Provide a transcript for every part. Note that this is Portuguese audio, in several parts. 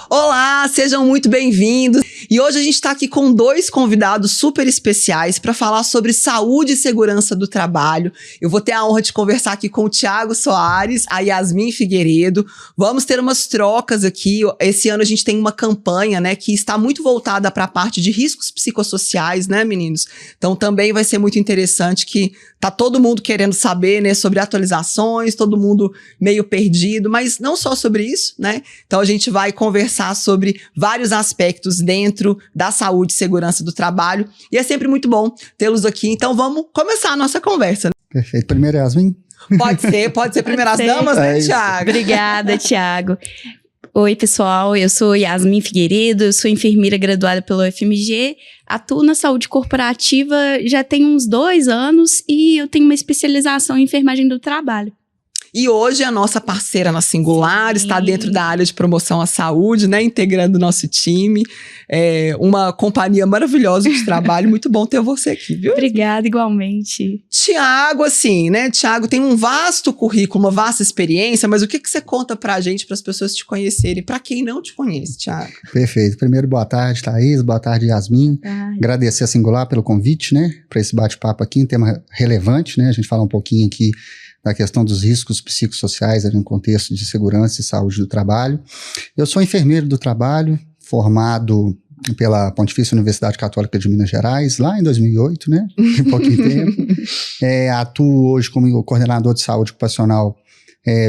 Olá, sejam muito bem-vindos. E hoje a gente está aqui com dois convidados super especiais para falar sobre saúde e segurança do trabalho. Eu vou ter a honra de conversar aqui com o Thiago Soares, a Yasmin Figueiredo. Vamos ter umas trocas aqui. Esse ano a gente tem uma campanha, né, que está muito voltada para a parte de riscos psicossociais, né, meninos? Então também vai ser muito interessante que tá todo mundo querendo saber, né, sobre atualizações, todo mundo meio perdido, mas não só sobre isso, né? Então a gente vai conversar sobre vários aspectos dentro da saúde e segurança do trabalho e é sempre muito bom tê-los aqui. Então vamos começar a nossa conversa. Perfeito. Primeiro, Yasmin? Pode ser primeiro as damas, né, Thiago? Obrigada, Thiago. Oi, pessoal, eu sou Yasmin Figueiredo, eu sou enfermeira graduada pelo UFMG, atuo na saúde corporativa já tem uns 2 anos e eu tenho uma especialização em enfermagem do trabalho. E hoje a nossa parceira na Singular está dentro da área de promoção à saúde, né, integrando o nosso time. É uma companhia maravilhosa de trabalho, muito bom ter você aqui, viu? Obrigada, igualmente. Thiago, assim, né, Thiago tem um vasto currículo, uma vasta experiência, mas o que você conta pra gente, para as pessoas te conhecerem, para quem não te conhece, Thiago? Perfeito. Primeiro, boa tarde, Thaís, boa tarde, Yasmin. Agradecer a Singular pelo convite, né, para esse bate-papo aqui, um tema relevante, né, a gente falar um pouquinho aqui da questão dos riscos psicossociais no contexto de segurança e saúde do trabalho. Eu sou enfermeiro do trabalho, formado pela Pontifícia Universidade Católica de Minas Gerais, lá em 2008, né? Tem pouquinho tempo. Atuo hoje como coordenador de saúde ocupacional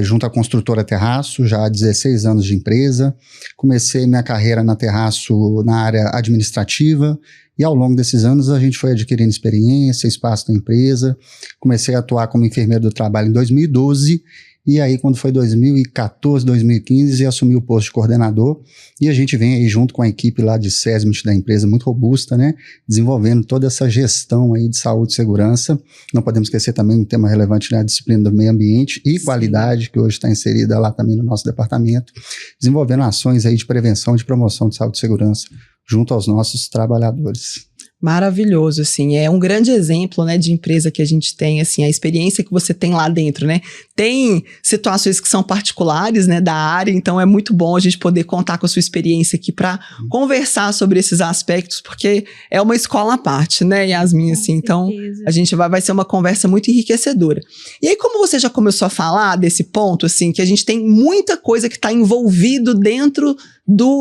junto à construtora Terraço, já há 16 anos de empresa. Comecei minha carreira na Terraço na área administrativa, e ao longo desses anos a gente foi adquirindo experiência, espaço na empresa. Comecei a atuar como enfermeiro do trabalho em 2012, e aí quando foi 2014, 2015, assumi o posto de coordenador, e a gente vem aí junto com a equipe lá de SESMIT da empresa, muito robusta, né, desenvolvendo toda essa gestão aí de saúde e segurança. Não podemos esquecer também um tema relevante, né, a disciplina do meio ambiente e qualidade, que hoje está inserida lá também no nosso departamento, desenvolvendo ações aí de prevenção e de promoção de saúde e segurança junto aos nossos trabalhadores. Maravilhoso, assim, é um grande exemplo, né, de empresa que a gente tem, assim, a experiência que você tem lá dentro, né, tem situações que são particulares, né, da área, então é muito bom a gente poder contar com a sua experiência aqui para conversar sobre esses aspectos, porque é uma escola à parte, né, Yasmin, assim, então a gente vai ser uma conversa muito enriquecedora. E aí, como você já começou a falar desse ponto, assim, que a gente tem muita coisa que está envolvido dentro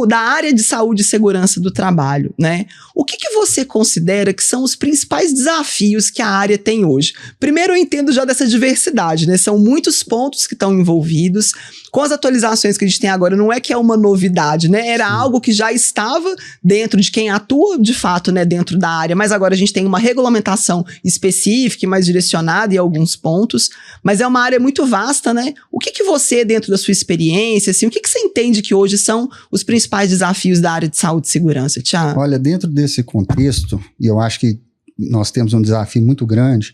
da área de saúde e segurança do trabalho, né? O que você considera que são os principais desafios que a área tem hoje? Primeiro, eu entendo já dessa diversidade, né? São muitos pontos que estão envolvidos. Com as atualizações que a gente tem agora, não é que é uma novidade, né? Era algo que já estava dentro de quem atua, de fato, né, dentro da área, mas agora a gente tem uma regulamentação específica e mais direcionada em alguns pontos, mas é uma área muito vasta, né? O que você, dentro da sua experiência, assim, o que você entende que hoje são os principais desafios da área de saúde e segurança, Thiago? Olha, dentro desse contexto, e eu acho que nós temos um desafio muito grande,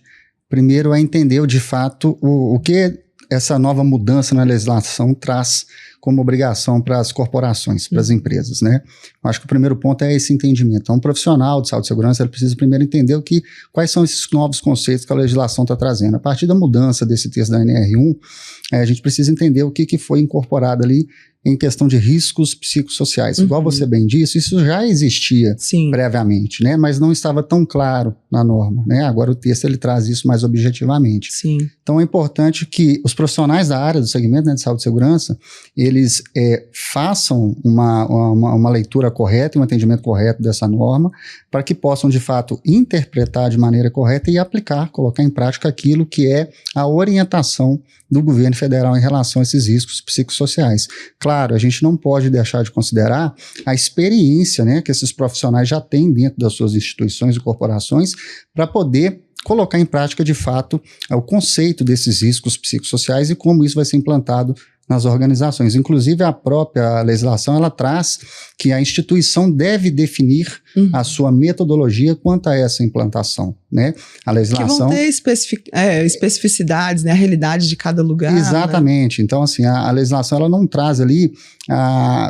primeiro é entender de fato o que essa nova mudança na legislação traz como obrigação para as corporações, para as empresas, né? Eu acho que o primeiro ponto é esse entendimento. Então, um profissional de saúde e segurança, ele precisa primeiro entender quais são esses novos conceitos que a legislação está trazendo. A partir da mudança desse texto da NR1, a gente precisa entender o que foi incorporado ali em questão de riscos psicossociais. Igual você bem disse, isso já existia previamente, né? Mas não estava tão claro na norma, né? Agora o texto ele traz isso mais objetivamente. Então é importante que os profissionais da área do segmento, né, de saúde e segurança, eles façam uma leitura correta e um atendimento correto dessa norma para que possam de fato interpretar de maneira correta e aplicar, colocar em prática aquilo que é a orientação do governo federal em relação a esses riscos psicossociais. Claro, a gente não pode deixar de considerar a experiência, né, que esses profissionais já têm dentro das suas instituições e corporações para poder colocar em prática, de fato, o conceito desses riscos psicossociais e como isso vai ser implantado nas organizações. Inclusive, a própria legislação, ela traz que a instituição deve definir a sua metodologia quanto a essa implantação, né? A legislação... Que vão ter especificidades, né? A realidade de cada lugar. Exatamente. Né? Então, assim, a legislação, ela não traz ali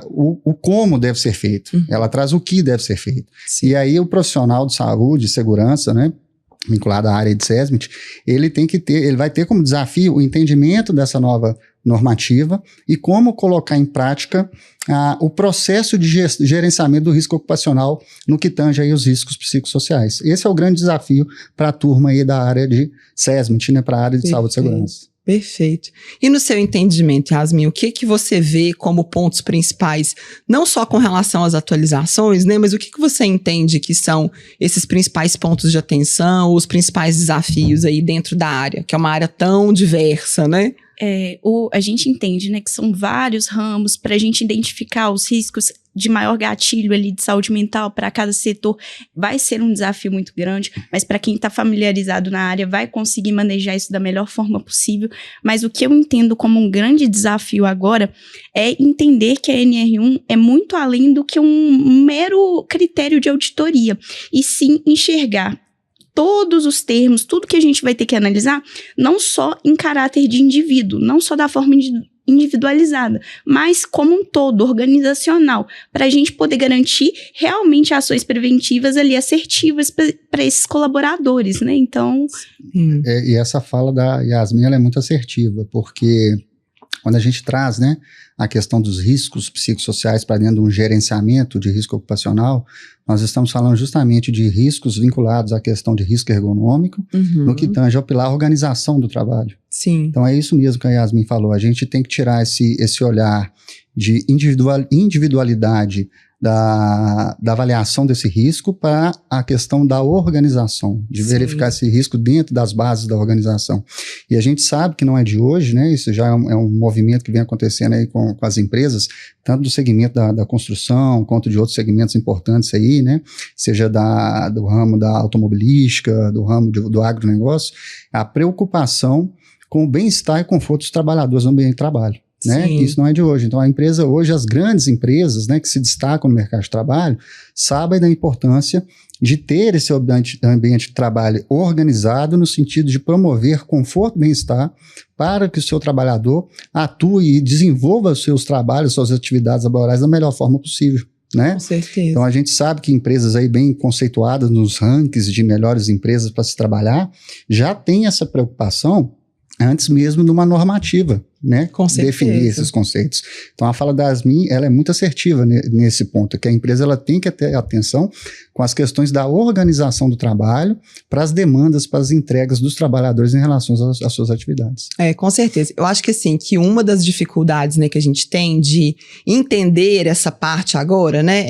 o como deve ser feito. Ela traz o que deve ser feito. E aí, o profissional de saúde e segurança, né, vinculado à área de SESMIT, ele vai ter como desafio o entendimento dessa nova normativa e como colocar em prática o processo de gerenciamento do risco ocupacional no que tange aí os riscos psicossociais. Esse é o grande desafio para a turma aí da área de SESMIT, né, para a área de saúde e segurança. Perfeito. E no seu entendimento, Yasmin, o que você vê como pontos principais, não só com relação às atualizações, né, mas o que você entende que são esses principais pontos de atenção, os principais desafios aí dentro da área, que é uma área tão diversa, né? A gente entende, né, que são vários ramos para a gente identificar os riscos de maior gatilho ali de saúde mental para cada setor. Vai ser um desafio muito grande, mas para quem está familiarizado na área vai conseguir manejar isso da melhor forma possível. Mas o que eu entendo como um grande desafio agora é entender que a NR1 é muito além do que um mero critério de auditoria, e sim enxergar todos os termos, tudo que a gente vai ter que analisar, não só em caráter de indivíduo, não só da forma individualizada, mas como um todo, organizacional, para a gente poder garantir realmente ações preventivas ali assertivas para esses colaboradores, né? Então... E essa fala da Yasmin, ela é muito assertiva, porque quando a gente traz, né, a questão dos riscos psicossociais para dentro de um gerenciamento de risco ocupacional, nós estamos falando justamente de riscos vinculados à questão de risco ergonômico, no que tange ao pilar organização do trabalho. Sim. Então é isso mesmo que a Yasmin falou, a gente tem que tirar esse olhar de individualidade da avaliação desse risco para a questão da organização, de verificar esse risco dentro das bases da organização. E a gente sabe que não é de hoje, né? Isso já é um movimento que vem acontecendo aí com as empresas, tanto do segmento da construção, quanto de outros segmentos importantes aí, né? Seja do ramo da automobilística, do ramo do agronegócio, a preocupação com o bem-estar e conforto dos trabalhadores no ambiente de trabalho. Né? Isso não é de hoje. Então a empresa hoje, as grandes empresas, né, que se destacam no mercado de trabalho, sabem da importância de ter esse ambiente de trabalho organizado no sentido de promover conforto e bem-estar para que o seu trabalhador atue e desenvolva os seus trabalhos, suas atividades laborais da melhor forma possível. Né? Com certeza. Então a gente sabe que empresas aí bem conceituadas nos rankings de melhores empresas para se trabalhar já têm essa preocupação antes mesmo de uma normativa, né? Com certeza. Definir esses conceitos. Então a fala da Yasmin, ela é muito assertiva nesse ponto, que a empresa ela tem que ter atenção com as questões da organização do trabalho para as demandas, para as entregas dos trabalhadores em relação às suas atividades. Com certeza. Eu acho que assim, que uma das dificuldades, né, que a gente tem de entender essa parte agora, né,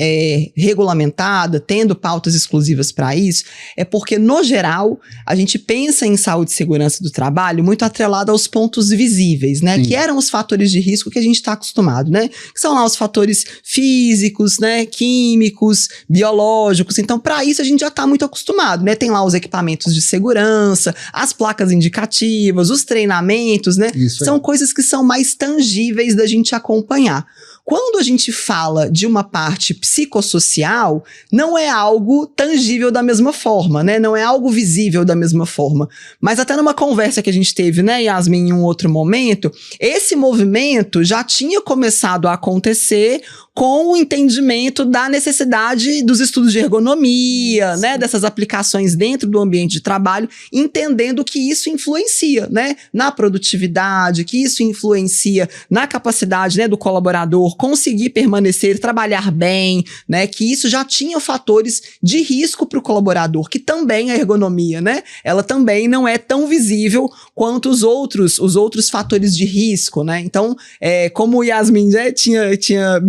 regulamentada, tendo pautas exclusivas para isso, é porque, no geral, a gente pensa em saúde e segurança do trabalho muito atrelado aos pontos visíveis, né, que eram os fatores de risco que a gente está acostumado, né, que são lá os fatores físicos, né, químicos, biológicos. Então, para isso, a gente já está muito acostumado, né? Tem lá os equipamentos de segurança, as placas indicativas, os treinamentos, né? São coisas que são mais tangíveis da gente acompanhar. Quando a gente fala de uma parte psicossocial, não é algo tangível da mesma forma, né? Não é algo visível da mesma forma. Mas até numa conversa que a gente teve, né, Yasmin, em um outro momento, esse movimento já tinha começado a acontecer com o entendimento da necessidade dos estudos de ergonomia, né, dessas aplicações dentro do ambiente de trabalho, entendendo que isso influencia, né, na produtividade, que isso influencia na capacidade, né, do colaborador conseguir permanecer, trabalhar bem, né, que isso já tinha fatores de risco para o colaborador, que também a ergonomia, né, ela também não é tão visível quanto os outros fatores de risco, né. Então, como o Yasmin já tinha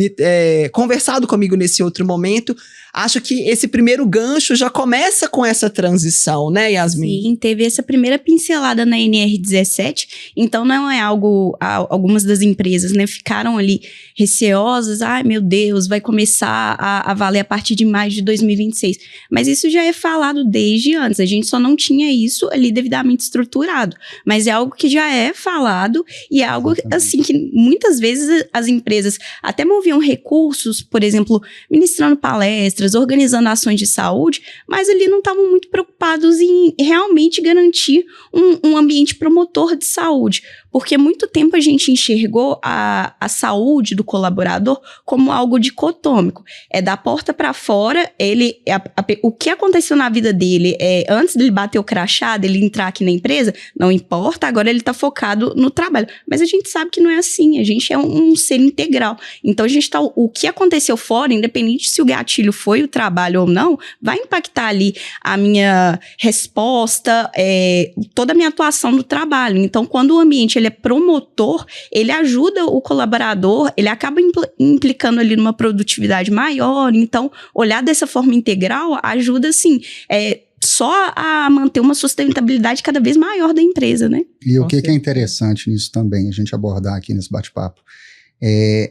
conversado comigo nesse outro momento, acho que esse primeiro gancho já começa com essa transição, né, Yasmin? Sim, teve essa primeira pincelada na NR17, então não é algo, algumas das empresas, né, ficaram ali receosas, ai meu Deus, vai começar a valer a partir de maio de 2026, mas isso já é falado desde antes, a gente só não tinha isso ali devidamente estruturado, mas é algo que já é falado e é algo assim que muitas vezes as empresas até moviam recursos, por exemplo, ministrando palestras, extras, organizando ações de saúde, mas ali não estavam muito preocupados em realmente garantir um ambiente promotor de saúde. Porque muito tempo a gente enxergou a saúde do colaborador como algo dicotômico. É da porta para fora, o que aconteceu na vida dele, antes dele bater o crachá, dele entrar aqui na empresa, não importa, agora ele está focado no trabalho. Mas a gente sabe que não é assim, a gente é um ser integral. Então, o que aconteceu fora, independente se o gatilho foi o trabalho ou não, vai impactar ali a minha resposta, toda a minha atuação no trabalho. Então, quando o ambiente ele é promotor, ele ajuda o colaborador, ele acaba implicando ali numa produtividade maior. Então, olhar dessa forma integral ajuda, assim, só a manter uma sustentabilidade cada vez maior da empresa, né? E o que é interessante nisso também, a gente abordar aqui nesse bate-papo,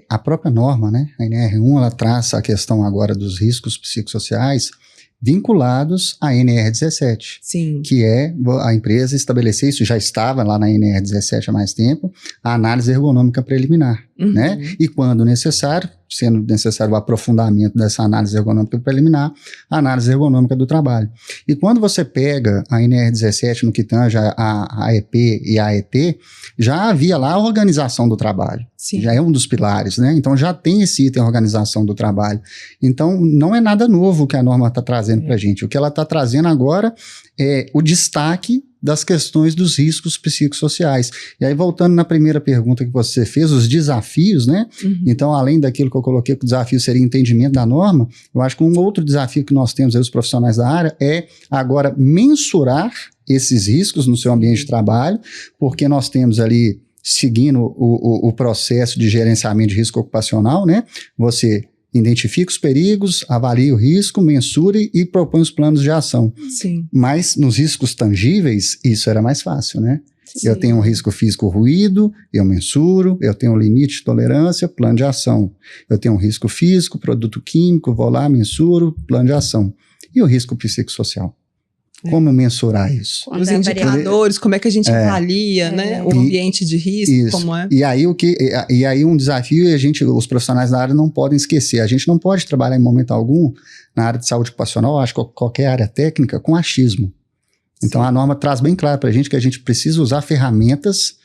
a própria norma, né? A NR1, ela traz a questão agora dos riscos psicossociais vinculados à NR17. Sim. Que é a empresa estabelecer, isso já estava lá na NR17 há mais tempo, a análise ergonômica preliminar, né? E quando necessário, sendo necessário o aprofundamento dessa análise ergonômica preliminar, a análise ergonômica do trabalho. E quando você pega a NR17 no que tange a AEP e a AET, já havia lá a organização do trabalho. Sim. Já é um dos pilares, né? Então já tem esse item organização do trabalho. Então não é nada novo que a norma está trazendo para a gente. O que ela está trazendo agora é o destaque das questões dos riscos psicossociais. E aí, voltando na primeira pergunta que você fez, os desafios, né? Então, além daquilo que eu coloquei, que o desafio seria entendimento da norma, eu acho que um outro desafio que nós temos aí, os profissionais da área, é agora mensurar esses riscos no seu ambiente de trabalho, porque nós temos ali, seguindo o processo de gerenciamento de risco ocupacional, né? Você identifica os perigos, avalia o risco, mensure e propõe os planos de ação. Sim. Mas nos riscos tangíveis, isso era mais fácil, né? Sim. Eu tenho um risco físico ruído, eu mensuro, eu tenho um limite de tolerância, plano de ação. Eu tenho um risco físico, produto químico, vou lá, mensuro, plano de ação. E o risco psicossocial? Como mensurar isso? Os indicadores, como é que a gente avalia, né? O ambiente de risco, isso. como é. E aí um desafio, os profissionais da área não podem esquecer. A gente não pode trabalhar em momento algum na área de saúde ocupacional, acho que qualquer área técnica, com achismo. Então, a norma traz bem claro para a gente que a gente precisa usar ferramentas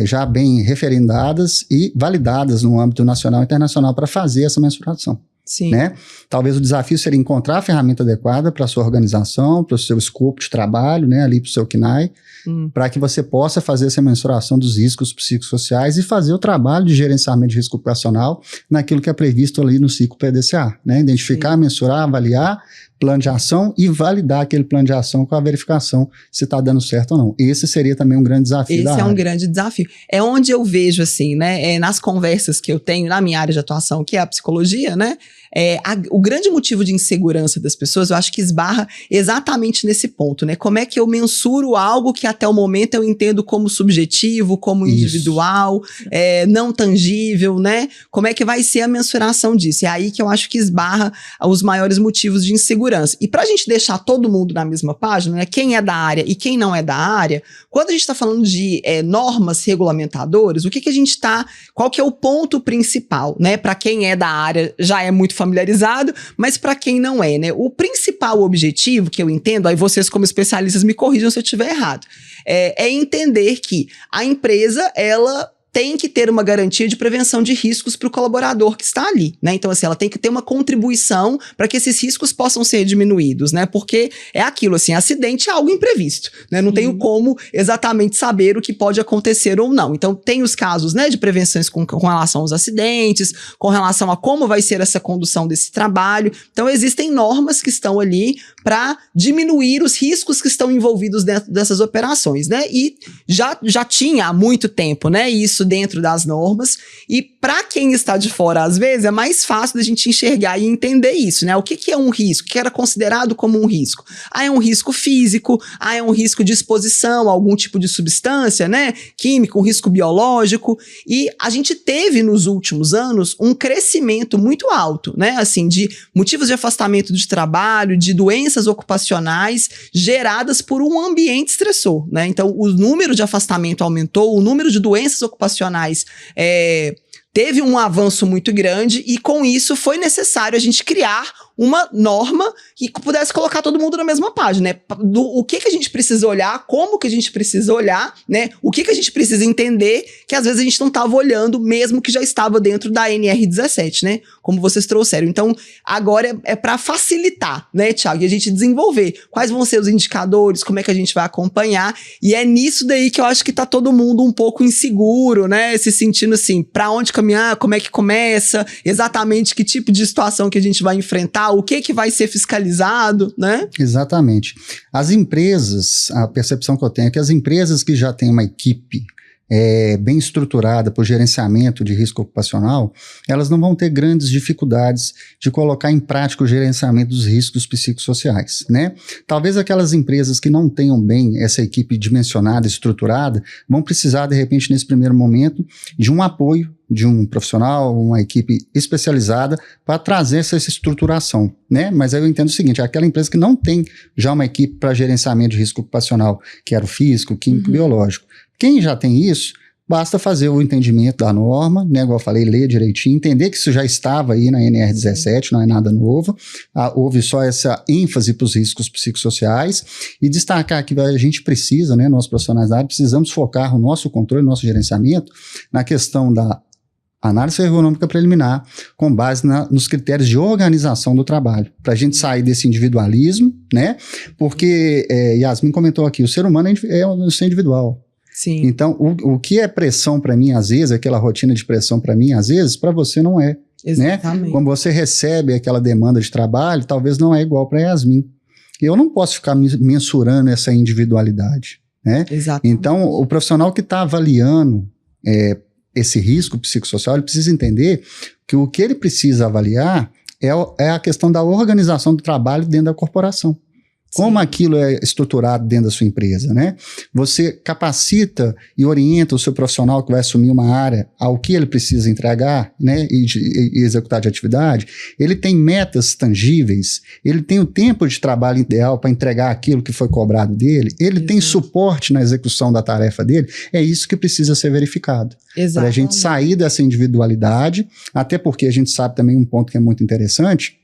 já bem referendadas e validadas no âmbito nacional e internacional para fazer essa mensuração. Sim. Né? Talvez o desafio seria encontrar a ferramenta adequada para a sua organização, para o seu escopo de trabalho, né, ali para o seu CNAE, para que você possa fazer essa mensuração dos riscos psicossociais e fazer o trabalho de gerenciamento de risco ocupacional naquilo que é previsto ali no ciclo PDCA, né? Identificar, mensurar, avaliar, plano de ação e validar aquele plano de ação com a verificação se está dando certo ou não. Esse seria também um grande desafio da área. Esse é um grande desafio. É onde eu vejo, assim, né, nas conversas que eu tenho na minha área de atuação, que é a psicologia, né, o grande motivo de insegurança das pessoas, eu acho que esbarra exatamente nesse ponto, né? Como é que eu mensuro algo que até o momento eu entendo como subjetivo, como individual, não tangível, né? Como é que vai ser a mensuração disso? É aí que eu acho que esbarra os maiores motivos de insegurança. E para a gente deixar todo mundo na mesma página, né? Quem é da área e quem não é da área, quando a gente está falando de normas regulamentadoras, qual que é o ponto principal, né? Para quem é da área já é muito familiarizado, mas para quem não é, né? O principal objetivo que eu entendo, aí vocês como especialistas me corrijam se eu estiver errado, é entender que a empresa, ela tem que ter uma garantia de prevenção de riscos para o colaborador que está ali, né? Então, assim, ela tem que ter uma contribuição para que esses riscos possam ser diminuídos, né? Porque é aquilo, assim, acidente é algo imprevisto, né? Não tenho como exatamente saber o que pode acontecer ou não. Então, tem os casos, né, de prevenções com relação aos acidentes, com relação a como vai ser essa condução desse trabalho. Então, existem normas que estão ali para diminuir os riscos que estão envolvidos dentro dessas operações, né? E já tinha há muito tempo, né, isso dentro das normas, e para quem está de fora, às vezes, é mais fácil da gente enxergar e entender isso, né? O que é um risco? O que era considerado como um risco? É um risco físico, é um risco de exposição a algum tipo de substância, né? Químico, um risco biológico, e a gente teve nos últimos anos um crescimento muito alto, né? Assim, de motivos de afastamento de trabalho, de doenças ocupacionais geradas por um ambiente estressor, né? Então, o número de afastamento aumentou, o número de doenças ocupacionais teve um avanço muito grande, e com isso foi necessário a gente criar uma norma que pudesse colocar todo mundo na mesma página, né? O que a gente precisa olhar, como que a gente precisa olhar, né? O que a gente precisa entender, que às vezes a gente não estava olhando, mesmo que já estava dentro da NR17, né? Como vocês trouxeram. Então, agora é para facilitar, né, Thiago? E a gente desenvolver quais vão ser os indicadores, como é que a gente vai acompanhar. E é nisso daí que eu acho que tá todo mundo um pouco inseguro, né? Se sentindo assim, para onde caminhar, como é que começa, exatamente que tipo de situação que a gente vai enfrentar, o que vai ser fiscalizado, né? Exatamente. As empresas, a percepção que eu tenho é que as empresas que já têm uma equipe bem estruturada por gerenciamento de risco ocupacional, elas não vão ter grandes dificuldades de colocar em prática o gerenciamento dos riscos psicossociais, né? Talvez aquelas empresas que não tenham bem essa equipe dimensionada, estruturada, vão precisar, de repente, nesse primeiro momento, de um apoio de um profissional, uma equipe especializada para trazer essa estruturação, né? Mas aí eu entendo o seguinte, aquela empresa que não tem já uma equipe para gerenciamento de risco ocupacional, que era o físico, químico, biológico. Quem já tem isso, basta fazer o entendimento da norma, né? Igual eu falei, ler direitinho, entender que isso já estava aí na NR17, não é nada novo, houve só essa ênfase para os riscos psicossociais e destacar que a gente precisa, né? Nós profissionais da área, precisamos focar o nosso controle, o nosso gerenciamento na questão da análise ergonômica preliminar, com base nos critérios de organização do trabalho, para a gente sair desse individualismo, né? Porque, Yasmin comentou aqui, o ser humano é um ser individual. Sim. Então, o que é pressão para mim, às vezes, aquela rotina de pressão para mim, às vezes, para você não é. Exatamente. Né? Quando você recebe aquela demanda de trabalho, talvez não é igual para Yasmin. Eu não posso ficar mensurando essa individualidade. Né? Exatamente. Então, o profissional que está avaliando esse risco psicossocial, ele precisa entender que o que ele precisa avaliar é a questão da organização do trabalho dentro da corporação. Como aquilo é estruturado dentro da sua empresa, né? Você capacita e orienta o seu profissional que vai assumir uma área ao que ele precisa entregar, né? E executar de atividade. Ele tem metas tangíveis, ele tem o tempo de trabalho ideal para entregar aquilo que foi cobrado dele, ele tem suporte na execução da tarefa dele. É isso que precisa ser verificado. Para a gente sair dessa individualidade, até porque a gente sabe também um ponto que é muito interessante.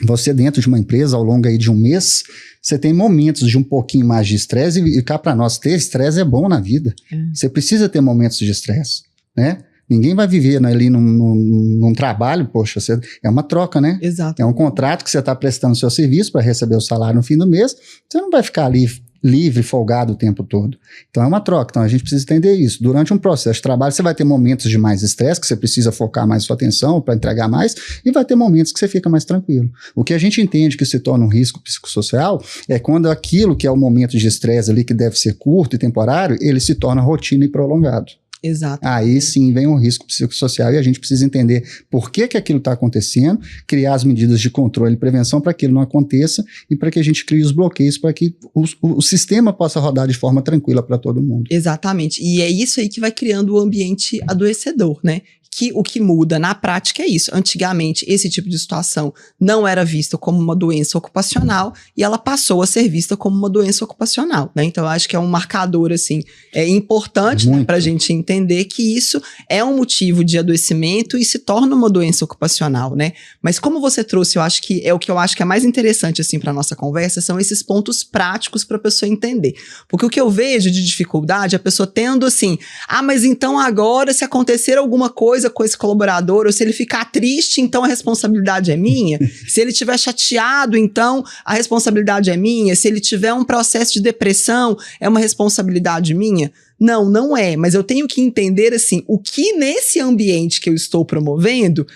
Você dentro de uma empresa, ao longo aí de um mês, você tem momentos de um pouquinho mais de estresse e cá para nós ter estresse é bom na vida. Você precisa ter momentos de estresse, né? Ninguém vai viver ali num trabalho, poxa, é uma troca, né? Exato. É um contrato que você está prestando seu serviço para receber o salário no fim do mês, você não vai ficar ali livre, folgado o tempo todo. Então é uma troca, então a gente precisa entender isso. Durante um processo de trabalho, você vai ter momentos de mais estresse, que você precisa focar mais sua atenção para entregar mais, e vai ter momentos que você fica mais tranquilo. O que a gente entende que se torna um risco psicossocial é quando aquilo que é o momento de estresse ali, que deve ser curto e temporário, ele se torna rotina e prolongado. Exato. Aí sim vem um risco psicossocial e a gente precisa entender por que aquilo está acontecendo, criar as medidas de controle e prevenção para que aquilo não aconteça e para que a gente crie os bloqueios para que o sistema possa rodar de forma tranquila para todo mundo. Exatamente. E é isso aí que vai criando o ambiente adoecedor, né? Que o que muda na prática é isso. Antigamente, esse tipo de situação não era vista como uma doença ocupacional e ela passou a ser vista como uma doença ocupacional, né? Então, eu acho que é um marcador, assim, importante, né, para a gente entender que isso é um motivo de adoecimento e se torna uma doença ocupacional, né? Mas como você trouxe, eu acho que é o que eu acho que é mais interessante, assim, para nossa conversa, são esses pontos práticos para a pessoa entender. Porque o que eu vejo de dificuldade, a pessoa tendo, assim, mas então agora, se acontecer alguma coisa com esse colaborador, ou se ele ficar triste, então a responsabilidade é minha. Se ele estiver chateado, então a responsabilidade é minha. Se ele tiver um processo de depressão, é uma responsabilidade minha. Não, não é. Mas eu tenho que entender, assim, o que nesse ambiente que eu estou promovendo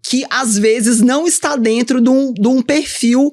que às vezes não está dentro de um perfil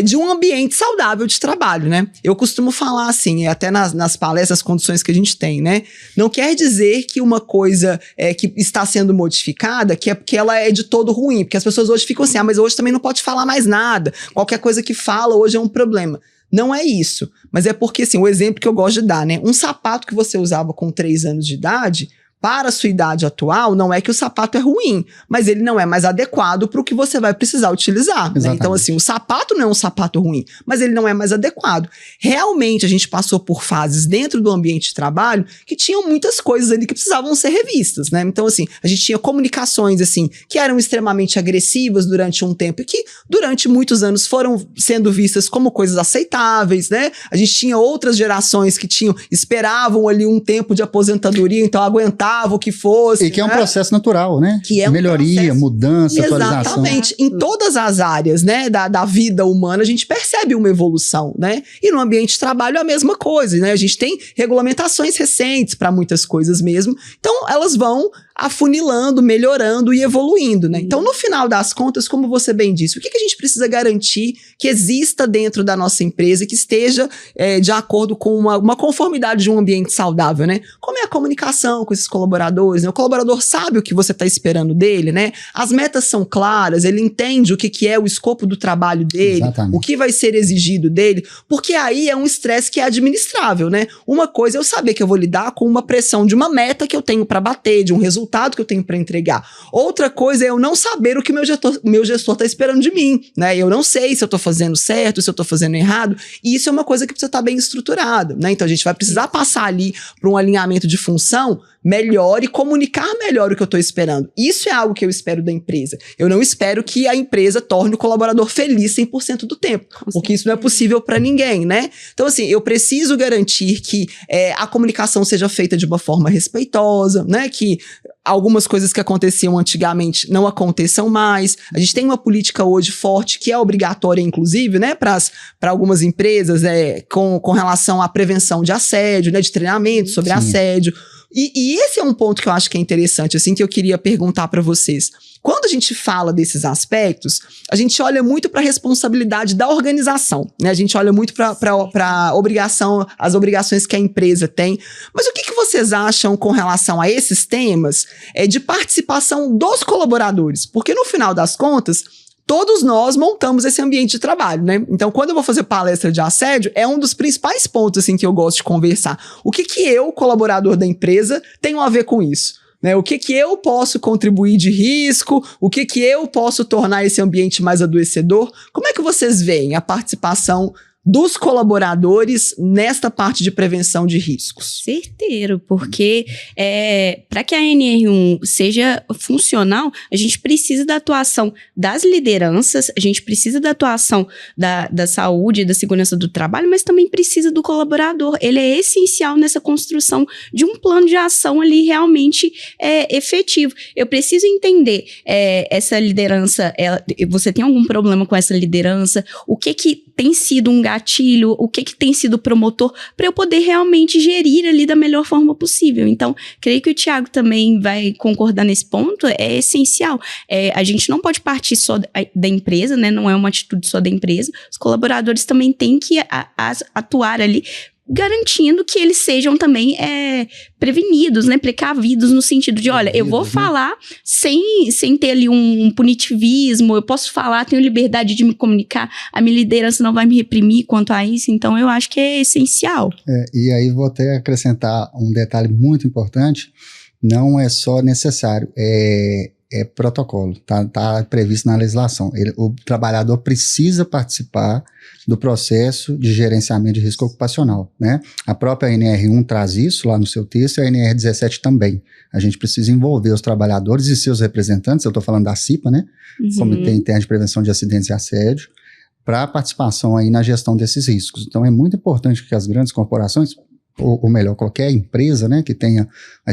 de um ambiente saudável de trabalho, né? Eu costumo falar assim, até nas palestras, as condições que a gente tem, né? Não quer dizer que uma coisa que está sendo modificada, que é porque ela é de todo ruim, porque as pessoas hoje ficam assim, mas hoje também não pode falar mais nada, qualquer coisa que fala hoje é um problema. Não é isso, mas é porque, assim, o exemplo que eu gosto de dar, né? Um sapato que você usava com 3 anos de idade, para a sua idade atual, não é que o sapato é ruim, mas ele não é mais adequado para o que você vai precisar utilizar, né? Então, assim, o sapato não é um sapato ruim, mas ele não é mais adequado. Realmente, a gente passou por fases dentro do ambiente de trabalho que tinham muitas coisas ali que precisavam ser revistas, né? Então, assim, a gente tinha comunicações, assim, que eram extremamente agressivas durante um tempo e que, durante muitos anos, foram sendo vistas como coisas aceitáveis, né? A gente tinha outras gerações que esperavam ali um tempo de aposentadoria, então aguentavam o que fosse. E que é um processo natural, né? Que é melhoria, mudança, atualização. Exatamente. Em todas as áreas, né, da vida humana, a gente percebe uma evolução, né? E no ambiente de trabalho é a mesma coisa, né? A gente tem regulamentações recentes para muitas coisas mesmo. Então, elas vão afunilando, melhorando e evoluindo, né? Então, no final das contas, como você bem disse, o que a gente precisa garantir que exista dentro da nossa empresa, que esteja de acordo com uma conformidade de um ambiente saudável, né? Como é a comunicação com esses colaboradores, né? O colaborador sabe o que você está esperando dele, né? As metas são claras, ele entende o que é o escopo do trabalho dele, exatamente, o que vai ser exigido dele, porque aí é um estresse que é administrável, né? Uma coisa é eu saber que eu vou lidar com uma pressão de uma meta que eu tenho para bater, de um resultado que eu tenho para entregar. Outra coisa é eu não saber o que meu gestor está esperando de mim, né? Eu não sei se eu estou fazendo certo, se eu estou fazendo errado, e isso é uma coisa que precisa estar bem estruturada, né? Então a gente vai precisar passar ali para um alinhamento de função melhor e comunicar melhor o que eu estou esperando. Isso é algo que eu espero da empresa. Eu não espero que a empresa torne o colaborador feliz 100% do tempo, porque isso não é possível para ninguém, né? Então, assim, eu preciso garantir que a comunicação seja feita de uma forma respeitosa, né? Que algumas coisas que aconteciam antigamente não aconteçam mais. A gente tem uma política hoje forte que é obrigatória, inclusive, né, para algumas empresas, com relação à prevenção de assédio, né, de treinamento sobre assédio. E esse é um ponto que eu acho que é interessante, assim, que eu queria perguntar para vocês. Quando a gente fala desses aspectos, a gente olha muito para a responsabilidade da organização, né? A gente olha muito para as obrigações que a empresa tem. Mas o que vocês acham com relação a esses temas de participação dos colaboradores? Porque no final das contas, todos nós montamos esse ambiente de trabalho, né? Então, quando eu vou fazer palestra de assédio, é um dos principais pontos, assim, que eu gosto de conversar. O que eu, colaborador da empresa, tenho a ver com isso? Né, o que eu posso contribuir de risco, o que eu posso tornar esse ambiente mais adoecedor? Como é que vocês veem a participação dos colaboradores nesta parte de prevenção de riscos? Certeiro, porque para que a NR1 seja funcional, a gente precisa da atuação das lideranças, a gente precisa da atuação da saúde e da segurança do trabalho, mas também precisa do colaborador. Ele é essencial nessa construção de um plano de ação ali realmente efetivo. Eu preciso entender essa liderança, você tem algum problema com essa liderança? O que tem sido um gatilho, o que tem sido promotor, para eu poder realmente gerir ali da melhor forma possível. Então, creio que o Thiago também vai concordar nesse ponto, é essencial. A gente não pode partir só da empresa, né? Não é uma atitude só da empresa. Os colaboradores também têm que atuar ali, garantindo que eles sejam também prevenidos, né, precavidos no sentido de, olha, eu vou falar sem ter ali um punitivismo, eu posso falar, tenho liberdade de me comunicar, a minha liderança não vai me reprimir quanto a isso, então eu acho que é essencial. E aí vou até acrescentar um detalhe muito importante, não é só necessário, é protocolo, tá previsto na legislação. O trabalhador precisa participar do processo de gerenciamento de risco ocupacional, né? A própria NR1 traz isso lá no seu texto e a NR17 também. A gente precisa envolver os trabalhadores e seus representantes, eu estou falando da CIPA, né? Comitê Interno de Prevenção de Acidentes e Assédio, para a participação aí na gestão desses riscos. Então é muito importante que as grandes corporações, ou melhor, qualquer empresa, né, que tenha a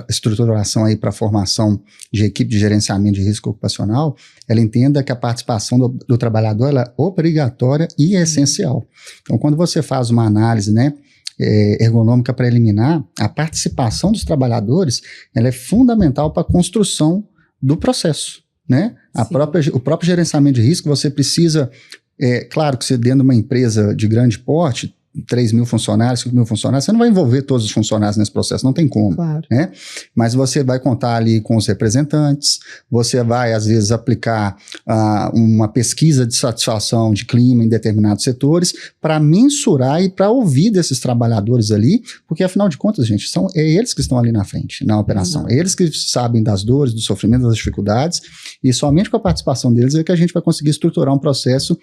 estruturação aí para a formação de equipe de gerenciamento de risco ocupacional, ela entenda que a participação do trabalhador ela é obrigatória e essencial. Então, quando você faz uma análise, né, ergonômica preliminar, a participação dos trabalhadores ela é fundamental para a construção do processo, né? O próprio gerenciamento de risco, você precisa, claro que você dentro de uma empresa de grande porte, 3 mil funcionários, 5 mil funcionários, você não vai envolver todos os funcionários nesse processo, não tem como. Claro. Né? Mas você vai contar ali com os representantes, você vai, às vezes, aplicar uma pesquisa de satisfação de clima em determinados setores para mensurar e para ouvir desses trabalhadores ali, porque, afinal de contas, gente, é eles que estão ali na frente, na operação. Eles que sabem das dores, do sofrimento, das dificuldades, e somente com a participação deles é que a gente vai conseguir estruturar um processo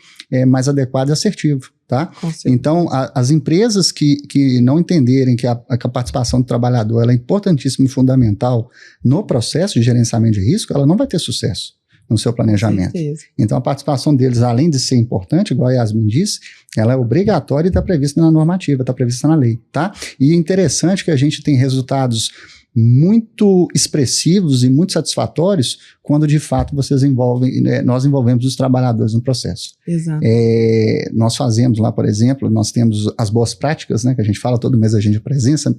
mais adequado e assertivo. Tá? Então, as empresas que não entenderem que a participação do trabalhador ela é importantíssima e fundamental no processo de gerenciamento de risco, ela não vai ter sucesso no seu planejamento. Então, a participação deles, além de ser importante, igual a Yasmin disse, ela é obrigatória e está prevista na normativa, está prevista na lei. Tá? E é interessante que a gente tem resultados muito expressivos e muito satisfatórios quando de fato nós envolvemos os trabalhadores no processo. Exato. Nós fazemos lá, por exemplo, nós temos as boas práticas, né, que a gente fala todo mês, a gente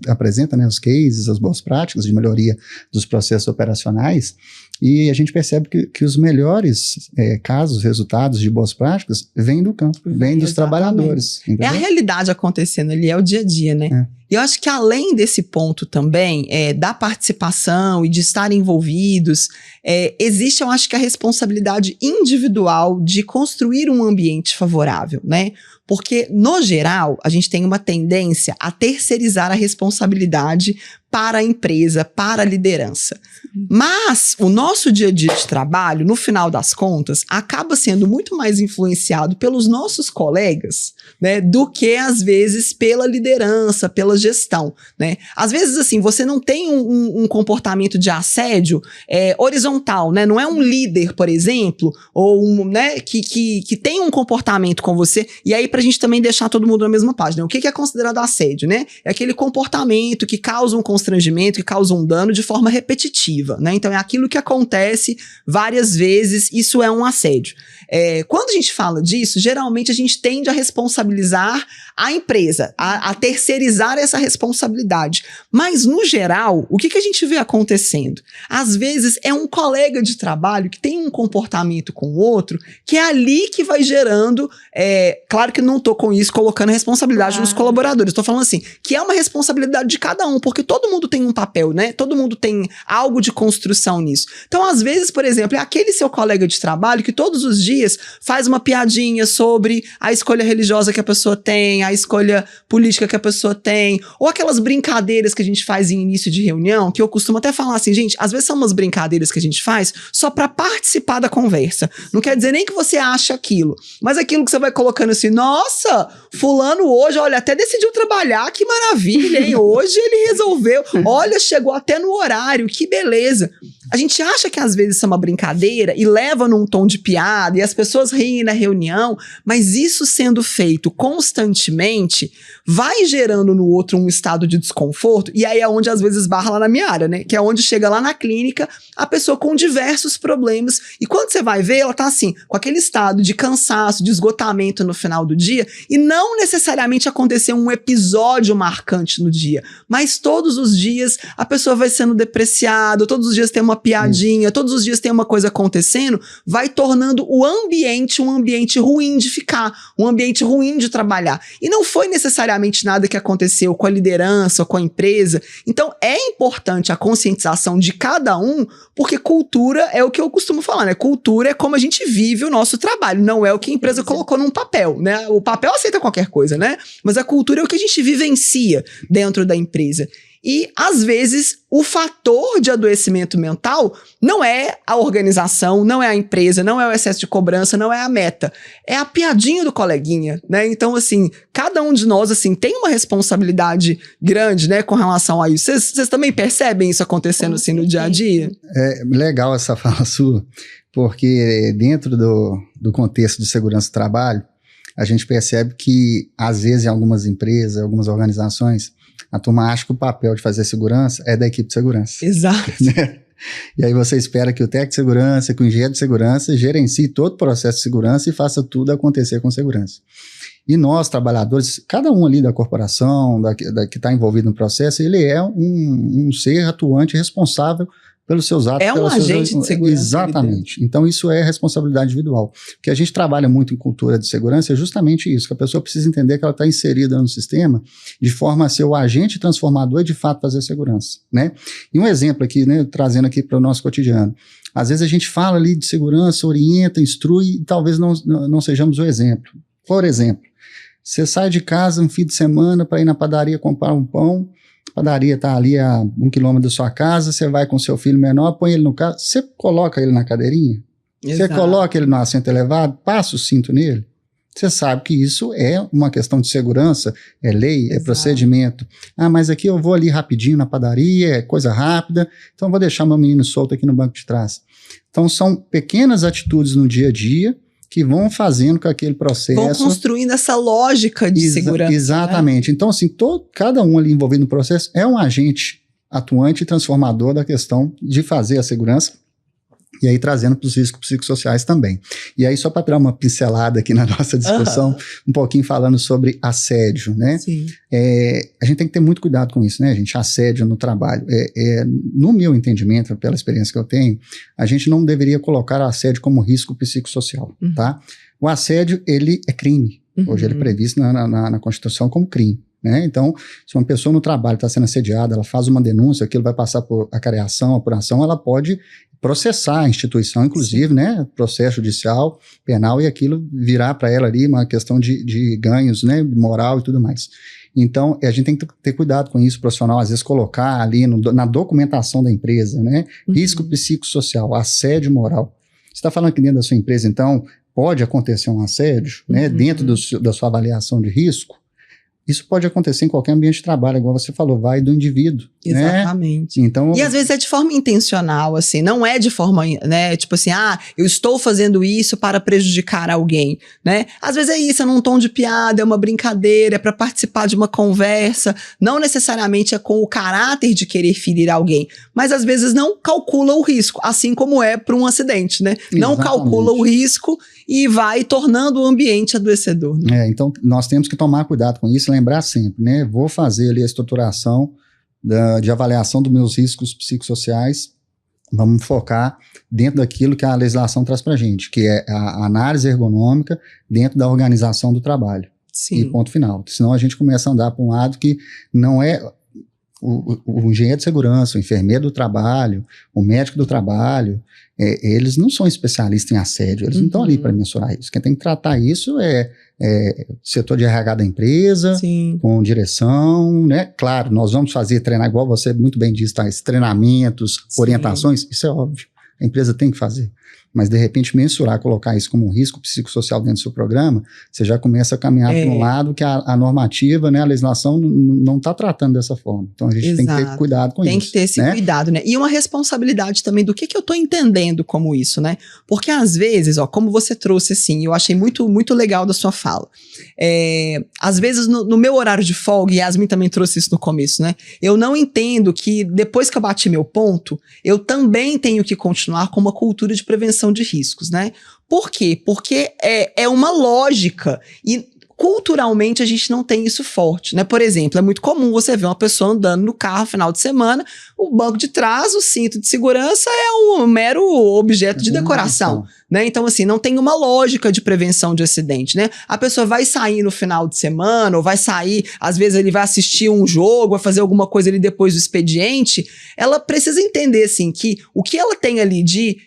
apresenta né, os cases, as boas práticas de melhoria dos processos operacionais, e a gente percebe que os melhores casos, resultados de boas práticas vêm do campo, vêm dos trabalhadores. Entendeu? É a realidade acontecendo ali, é o dia a dia, né? E eu acho que além desse ponto também, da participação e de estar envolvidos, existe, eu acho que a responsabilidade individual de construir um ambiente favorável, né? Porque, no geral, a gente tem uma tendência a terceirizar a responsabilidade para a empresa, para a liderança. Mas o nosso dia a dia de trabalho, no final das contas, acaba sendo muito mais influenciado pelos nossos colegas, né, do que, às vezes, pela liderança, pela gestão, né? Às vezes, assim, você não tem um comportamento de assédio horizontal, né? Não é um líder, por exemplo, ou né, que tem um comportamento com você, e aí pra gente também deixar todo mundo na mesma página. O que é considerado assédio, né? É aquele comportamento que causa um constrangimento, que causa um dano de forma repetitiva, né? Então é aquilo que acontece várias vezes, isso é um assédio. Quando a gente fala disso, geralmente a gente tende a responsabilizar a empresa, a terceirizar essa responsabilidade. Mas, no geral, o que a gente vê acontecendo? Às vezes é um colega de trabalho que tem um comportamento com o outro, que é ali que vai gerando, claro que não estou com isso colocando a responsabilidade nos colaboradores, estou falando assim, que é uma responsabilidade de cada um, porque todo mundo tem um papel, né? Todo mundo tem algo de construção nisso. Então, às vezes, por exemplo, é aquele seu colega de trabalho que todos os dias faz uma piadinha sobre a escolha religiosa que a pessoa tem, a escolha política que a pessoa tem, ou aquelas brincadeiras que a gente faz em início de reunião, que eu costumo até falar assim, gente, às vezes são umas brincadeiras que a gente faz só para participar da conversa. Não quer dizer nem que você acha aquilo, mas aquilo que você vai colocando assim, nossa, fulano hoje, olha, até decidiu trabalhar, que maravilha, hein? Hoje ele resolveu, olha, chegou até no horário, que beleza. A gente acha que às vezes isso é uma brincadeira e leva num tom de piada e as pessoas riem na reunião, mas isso sendo feito constantemente vai gerando no outro um estado de desconforto, e aí é onde às vezes barra lá na minha área, né? Que é onde chega lá na clínica a pessoa com diversos problemas, e quando você vai ver, ela tá assim, com aquele estado de cansaço, de esgotamento no final do dia, e não necessariamente aconteceu um episódio marcante no dia, mas todos os dias a pessoa vai sendo depreciada, todos os dias tem uma piadinha, todos os dias tem uma coisa acontecendo, vai tornando o ambiente um ambiente ruim de ficar, um ambiente ruim de trabalhar. E não foi necessariamente nada que aconteceu com a liderança, com a empresa. Então é importante a conscientização de cada um, porque cultura é o que eu costumo falar, né? Cultura é como a gente vive o nosso trabalho, não é o que a empresa colocou num papel, né? O papel aceita qualquer coisa, né? Mas a cultura é o que a gente vivencia dentro da empresa. E, às vezes, o fator de adoecimento mental não é a organização, não é a empresa, não é o excesso de cobrança, não é a meta. É a piadinha do coleguinha, né? Então, assim, cada um de nós, assim, tem uma responsabilidade grande, né, com relação a isso. Vocês também percebem isso acontecendo, assim, no dia a dia? É legal essa fala sua, porque dentro do contexto de segurança do trabalho, a gente percebe que, às vezes, em algumas empresas, algumas organizações, a turma acha que o papel de fazer segurança é da equipe de segurança. Exato. Né? E aí você espera que o técnico de segurança, que o engenheiro de segurança gerencie todo o processo de segurança e faça tudo acontecer com segurança. E nós, trabalhadores, cada um ali da corporação, que está envolvido no processo, ele é um ser atuante responsável pelos seus atos. É um agente de segurança. Exatamente. Então, isso é responsabilidade individual. O que a gente trabalha muito em cultura de segurança é justamente isso, que a pessoa precisa entender que ela está inserida no sistema de forma a ser o agente transformador e, de fato, fazer segurança, né? E um exemplo aqui, né, trazendo aqui para o nosso cotidiano. Às vezes a gente fala ali de segurança, orienta, instrui, e talvez não sejamos o exemplo. Por exemplo, você sai de casa um fim de semana para ir na padaria comprar um pão, a padaria está ali a 1 quilômetro da sua casa, você vai com seu filho menor, põe ele no carro, você coloca ele na cadeirinha, você coloca ele no assento elevado, passa o cinto nele, você sabe que isso é uma questão de segurança, é lei, é procedimento. Ah, mas aqui eu vou ali rapidinho na padaria, é coisa rápida, então eu vou deixar meu menino solto aqui no banco de trás. Então são pequenas atitudes no dia a dia que vão fazendo com aquele processo... Vão construindo essa lógica de segurança. Exatamente. Né? Então, assim, cada um ali envolvido no processo é um agente atuante e transformador da questão de fazer a segurança, e aí trazendo para os riscos psicossociais também. E aí, só para dar uma pincelada aqui na nossa discussão, um pouquinho falando sobre assédio, né? Sim. A gente tem que ter muito cuidado com isso, né, gente? Assédio no trabalho. No meu entendimento, pela experiência que eu tenho, a gente não deveria colocar o assédio como risco psicossocial, tá? O assédio, ele é crime. Hoje ele é previsto na Constituição como crime. Né? Então, se uma pessoa no trabalho está sendo assediada, ela faz uma denúncia, aquilo vai passar por acareação, apuração, ela pode processar a instituição, inclusive, né? Processo judicial, penal, e aquilo virar para ela ali uma questão de ganhos, né? Moral e tudo mais. Então, a gente tem que ter cuidado com isso, o profissional, às vezes colocar ali na documentação da empresa, né? Risco psicossocial, assédio moral. Você está falando que dentro da sua empresa, então, pode acontecer um assédio, né? Dentro da sua avaliação de risco. Isso pode acontecer em qualquer ambiente de trabalho, igual você falou, vai do indivíduo. Exatamente. Né? Então, e às vezes é de forma intencional, assim, não é de forma, né, tipo assim, eu estou fazendo isso para prejudicar alguém, né? Às vezes é isso, é num tom de piada, é uma brincadeira, é para participar de uma conversa, não necessariamente é com o caráter de querer ferir alguém, mas às vezes não calcula o risco, assim como é para um acidente, né? Não calcula o risco e vai tornando o ambiente adoecedor. Né? Então nós temos que tomar cuidado com isso, lembrar sempre, né? Vou fazer ali a estruturação de avaliação dos meus riscos psicossociais, vamos focar dentro daquilo que a legislação traz para a gente, que é a análise ergonômica dentro da organização do trabalho. Sim. E ponto final. Senão a gente começa a andar para um lado que não é o engenheiro de segurança, o enfermeiro do trabalho, o médico do trabalho, eles não são especialistas em assédio, eles não estão ali para mensurar isso. Quem tem que tratar isso é setor de RH da empresa, Sim. com direção, né? Claro, nós vamos treinar, igual você muito bem disse, treinamentos, Sim. orientações, isso é óbvio, a empresa tem que fazer. Mas, de repente, mensurar, colocar isso como um risco psicossocial dentro do seu programa, você já começa a caminhar para um lado que a normativa, né, a legislação não está tratando dessa forma. Então, a gente tem que ter cuidado com isso. Tem que ter esse cuidado, né? E uma responsabilidade também do que eu estou entendendo como isso, né? Porque, às vezes, como você trouxe, assim, eu achei muito, muito legal da sua fala. Às vezes, no meu horário de folga, e Yasmin também trouxe isso no começo, né? Eu não entendo que, depois que eu bati meu ponto, eu também tenho que continuar com uma cultura de prevenção de riscos, né? Por quê? Porque é uma lógica e culturalmente a gente não tem isso forte, né? Por exemplo, é muito comum você ver uma pessoa andando no carro no final de semana, o banco de trás, o cinto de segurança é um mero objeto de decoração, né? Então, assim, não tem uma lógica de prevenção de acidente, né? A pessoa vai sair no final de semana, ou vai sair, às vezes ele vai assistir um jogo, vai fazer alguma coisa ali depois do expediente, ela precisa entender, assim, que o que ela tem ali de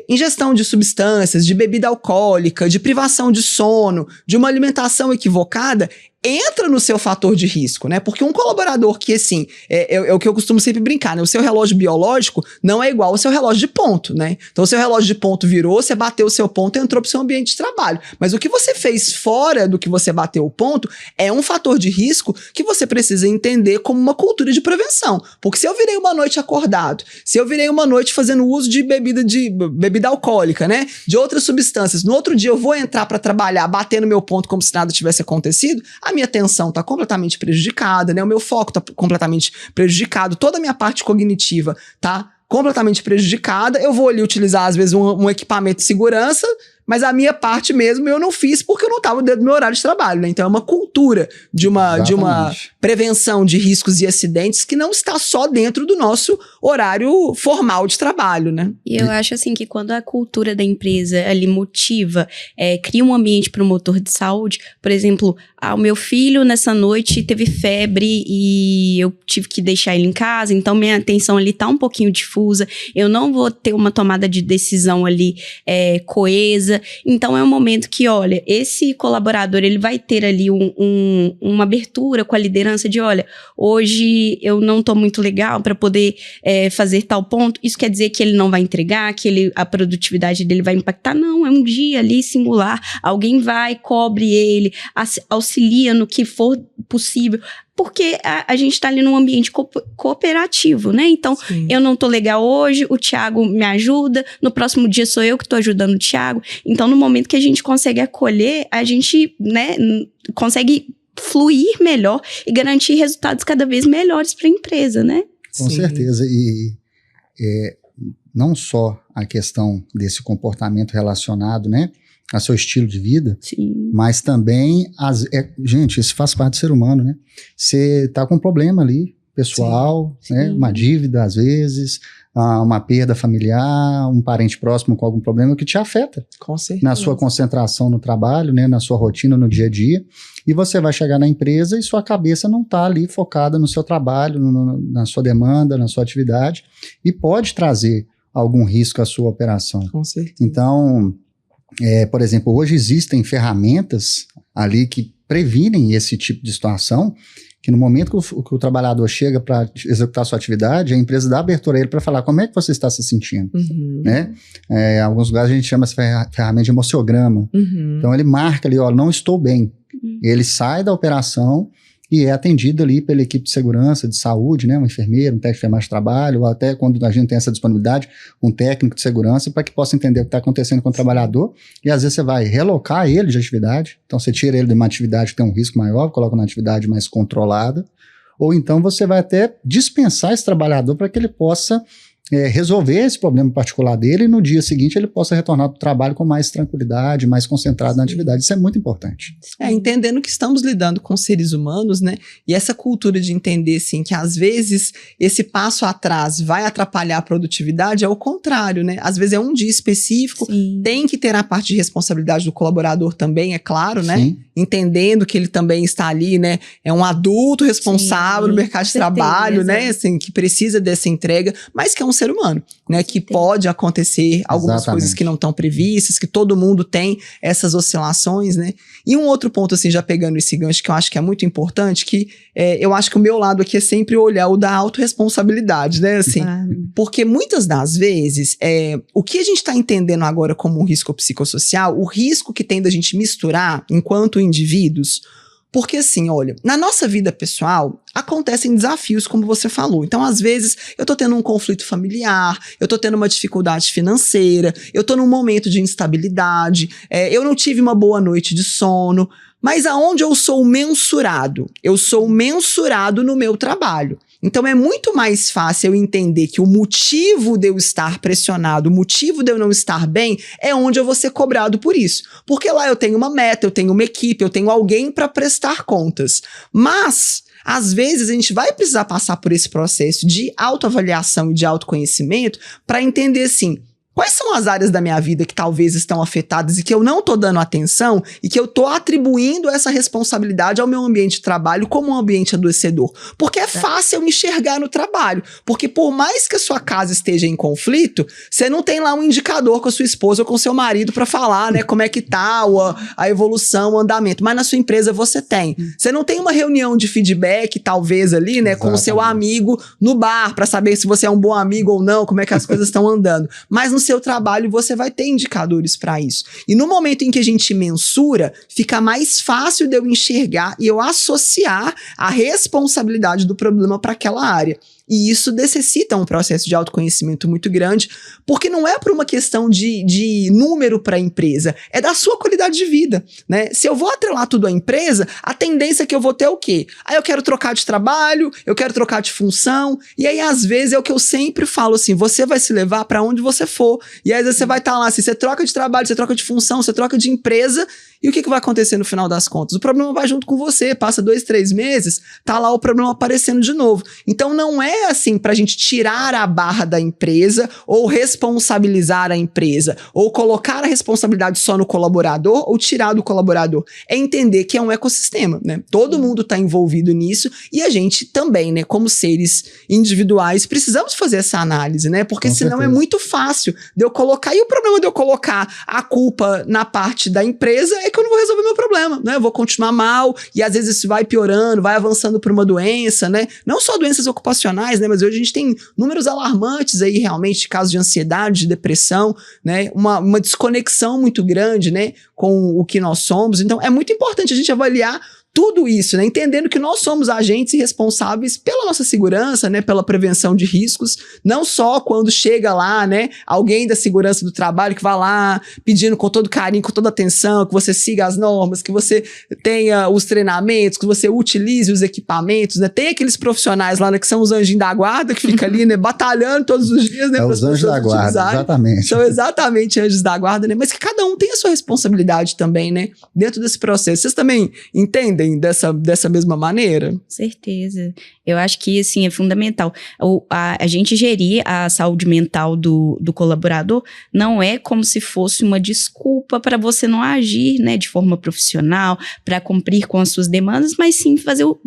ingestão de substâncias, de bebida alcoólica, de privação de sono, de uma alimentação equivocada, entra no seu fator de risco, né? Porque um colaborador que, assim, é o que eu costumo sempre brincar, né? O seu relógio biológico não é igual ao seu relógio de ponto, né? Então, o seu relógio de ponto virou, você bateu o seu ponto e entrou pro seu ambiente de trabalho. Mas o que você fez fora do que você bateu o ponto é um fator de risco que você precisa entender como uma cultura de prevenção. Porque se eu virei uma noite acordado, se eu virei uma noite fazendo uso de bebida alcoólica, né? De outras substâncias, no outro dia eu vou entrar para trabalhar, bater no meu ponto como se nada tivesse acontecido, a minha atenção está completamente prejudicada, né? O meu foco está completamente prejudicado, toda a minha parte cognitiva está completamente prejudicada. Eu vou ali utilizar, às vezes, um equipamento de segurança, mas a minha parte mesmo eu não fiz porque eu não estava dentro do meu horário de trabalho, né? Então é uma cultura de uma prevenção de riscos e acidentes que não está só dentro do nosso horário formal de trabalho, né? E eu acho assim que quando a cultura da empresa ali motiva, cria um ambiente promotor de saúde, por exemplo, o meu filho nessa noite teve febre e eu tive que deixar ele em casa, então minha atenção ali tá um pouquinho difusa, eu não vou ter uma tomada de decisão ali coesa, então é um momento que, olha, esse colaborador, ele vai ter ali uma abertura com a liderança de, olha, hoje eu não tô muito legal para poder fazer tal ponto, isso quer dizer que ele não vai entregar, que a produtividade dele vai impactar, não, é um dia ali singular, alguém vai, cobre ele, auxilia no que for possível, porque a gente tá ali num ambiente cooperativo, né? Então, sim, eu não tô legal hoje, o Thiago me ajuda, no próximo dia sou eu que tô ajudando o Thiago. Então, no momento que a gente consegue acolher, a gente, né, consegue fluir melhor e garantir resultados cada vez melhores para a empresa, né? Com certeza. E não só a questão desse comportamento relacionado, né, a seu estilo de vida, sim, mas também, gente, isso faz parte do ser humano, né? Você tá com um problema ali, pessoal, sim, né? Sim. Uma dívida, às vezes, uma perda familiar, um parente próximo com algum problema que te afeta. Com certeza. Na sua concentração no trabalho, né? Na sua rotina, no dia a dia. E você vai chegar na empresa e sua cabeça não tá ali focada no seu trabalho, na sua demanda, na sua atividade, e pode trazer algum risco à sua operação. Com certeza. Então, por exemplo, hoje existem ferramentas ali que previnem esse tipo de situação, que no momento que o trabalhador chega para executar a sua atividade, a empresa dá abertura a ele para falar como é que você está se sentindo, né? Em alguns lugares a gente chama essa ferramenta de emociograma. Então ele marca ali, ó, não estou bem. Ele sai da operação e é atendido ali pela equipe de segurança, de saúde, né, um enfermeiro, um técnico de enfermagem de trabalho, ou até quando a gente tem essa disponibilidade, um técnico de segurança, para que possa entender o que está acontecendo com o trabalhador, e às vezes você vai relocar ele de atividade, então você tira ele de uma atividade que tem um risco maior, coloca numa atividade mais controlada, ou então você vai até dispensar esse trabalhador para que ele possa resolver esse problema particular dele e no dia seguinte ele possa retornar para o trabalho com mais tranquilidade, mais concentrado na atividade. Isso é muito importante. Entendendo que estamos lidando com seres humanos, né? E essa cultura de entender, assim, que às vezes esse passo atrás vai atrapalhar a produtividade é o contrário, né? Às vezes é um dia específico, sim, tem que ter a parte de responsabilidade do colaborador também, é claro, né? Sim. Entendendo que ele também está ali, né? É um adulto responsável, sim, no mercado de trabalho, né? Assim, que precisa dessa entrega, mas que é um ser humano, né? Que pode acontecer algumas Exatamente. Coisas que não estão previstas, que todo mundo tem essas oscilações, né? E um outro ponto, assim, já pegando esse gancho que eu acho que é muito importante, que eu acho que o meu lado aqui é sempre olhar o da autorresponsabilidade, né? Assim, porque muitas das vezes, o que a gente está entendendo agora como um risco psicossocial, o risco que tem da gente misturar enquanto indivíduos. Porque assim, olha, na nossa vida pessoal, acontecem desafios, como você falou. Então, às vezes, eu tô tendo um conflito familiar, eu tô tendo uma dificuldade financeira, eu tô num momento de instabilidade, eu não tive uma boa noite de sono, mas aonde eu sou mensurado? Eu sou mensurado no meu trabalho. Então é muito mais fácil eu entender que o motivo de eu estar pressionado, o motivo de eu não estar bem, é onde eu vou ser cobrado por isso. Porque lá eu tenho uma meta, eu tenho uma equipe, eu tenho alguém para prestar contas. Mas, às vezes, a gente vai precisar passar por esse processo de autoavaliação e de autoconhecimento para entender assim, quais são as áreas da minha vida que talvez estão afetadas e que eu não tô dando atenção e que eu tô atribuindo essa responsabilidade ao meu ambiente de trabalho como um ambiente adoecedor? Porque é fácil eu enxergar no trabalho. Porque por mais que a sua casa esteja em conflito, você não tem lá um indicador com a sua esposa ou com o seu marido para falar, né, como é que tá a evolução, o andamento. Mas na sua empresa você tem. Você não tem uma reunião de feedback, talvez ali, né, com o seu amigo no bar para saber se você é um bom amigo ou não, como é que as coisas estão andando. Mas no seu trabalho você vai ter indicadores para isso. E no momento em que a gente mensura, fica mais fácil de eu enxergar e eu associar a responsabilidade do problema para aquela área. E isso necessita um processo de autoconhecimento muito grande, porque não é por uma questão de número para a empresa, é da sua qualidade de vida, né? Se eu vou atrelar tudo à empresa, a tendência é que eu vou ter o quê? Aí eu quero trocar de trabalho, eu quero trocar de função, e aí às vezes é o que eu sempre falo assim, você vai se levar para onde você for. for. E aí, às vezes, você vai estar lá, assim, você troca de trabalho, você troca de função, você troca de empresa, e o que vai acontecer no final das contas? O problema vai junto com você, passa 2, 3 meses, tá lá o problema aparecendo de novo. Então, não é assim pra gente tirar a barra da empresa, ou responsabilizar a empresa, ou colocar a responsabilidade só no colaborador, ou tirar do colaborador. É entender que é um ecossistema, né? Todo mundo tá envolvido nisso, e a gente também, né, como seres individuais, precisamos fazer essa análise, né? Porque Com senão certeza. é muito fácil de eu colocar, e o problema de eu colocar a culpa na parte da empresa é que eu não vou resolver meu problema, né? Eu vou continuar mal, e às vezes isso vai piorando, vai avançando para uma doença, né? Não só doenças ocupacionais, né? Mas hoje a gente tem números alarmantes aí, realmente, de casos de ansiedade, de depressão, né? Uma desconexão muito grande, né? Com o que nós somos. Então, é muito importante a gente avaliar tudo isso, né? Entendendo que nós somos agentes e responsáveis pela nossa segurança, né? Pela prevenção de riscos, não só quando chega lá, né? Alguém da segurança do trabalho que vai lá pedindo com todo carinho, com toda atenção, que você siga as normas, que você tenha os treinamentos, que você utilize os equipamentos, né? Tem aqueles profissionais lá, né? Que são os anjinhos da guarda, que fica ali, né? Batalhando todos os dias, né? Os anjos da guarda, exatamente. São exatamente anjos da guarda, né? Mas que cada um tem a sua responsabilidade também, né? Dentro desse processo. Vocês também entendem dessa mesma maneira? Com certeza. Eu acho que, assim, é fundamental. A gente gerir a saúde mental do colaborador não é como se fosse uma desculpa para você não agir, né, de forma profissional, para cumprir com as suas demandas, mas sim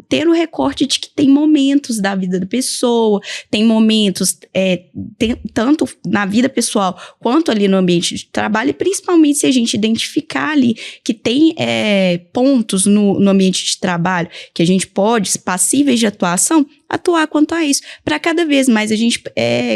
ter o recorte de que tem momentos da vida da pessoa, tem momentos tanto na vida pessoal quanto ali no ambiente de trabalho, e principalmente se a gente identificar ali que tem pontos no ambiente de trabalho que a gente pode, passíveis de atuação, atuar quanto a isso, para cada vez mais a gente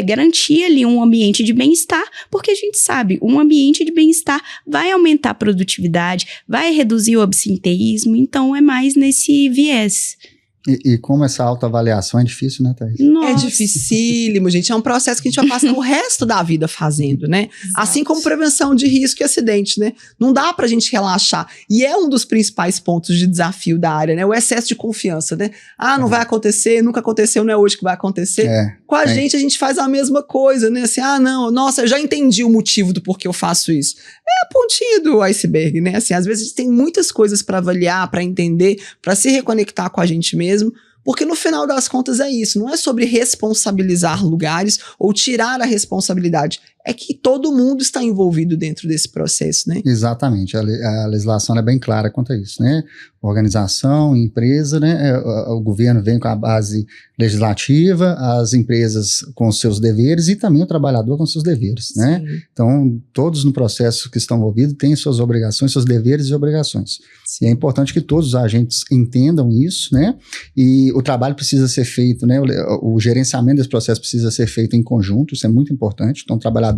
garantir ali um ambiente de bem-estar, porque a gente sabe, um ambiente de bem-estar vai aumentar a produtividade, vai reduzir o absenteísmo, então é mais nesse viés. E como essa autoavaliação é difícil, né, Thaís? É dificílimo, gente. É um processo que a gente vai passar o resto da vida fazendo, né? Exato. Assim como prevenção de risco e acidente, né? Não dá pra gente relaxar. E é um dos principais pontos de desafio da área, né? O excesso de confiança, né? Ah, não vai acontecer, nunca aconteceu, não é hoje que vai acontecer. Com a gente faz a mesma coisa, né? Assim, não, nossa, eu já entendi o motivo do porquê eu faço isso. É a pontinha do iceberg, né? Assim, às vezes a gente tem muitas coisas pra avaliar, pra entender, pra se reconectar com a gente mesmo. Porque no final das contas é isso, não é sobre responsabilizar lugares ou tirar a responsabilidade, é que todo mundo está envolvido dentro desse processo, né? Exatamente, a legislação é bem clara quanto a isso, né? Organização, empresa, né? O governo vem com a base legislativa, as empresas com os seus deveres e também o trabalhador com os seus deveres, né? Então, todos no processo que estão envolvidos têm suas obrigações, seus deveres e obrigações. Sim. E é importante que todos os agentes entendam isso, né? E o trabalho precisa ser feito, né? O gerenciamento desse processo precisa ser feito em conjunto, isso é muito importante. Então, o trabalhador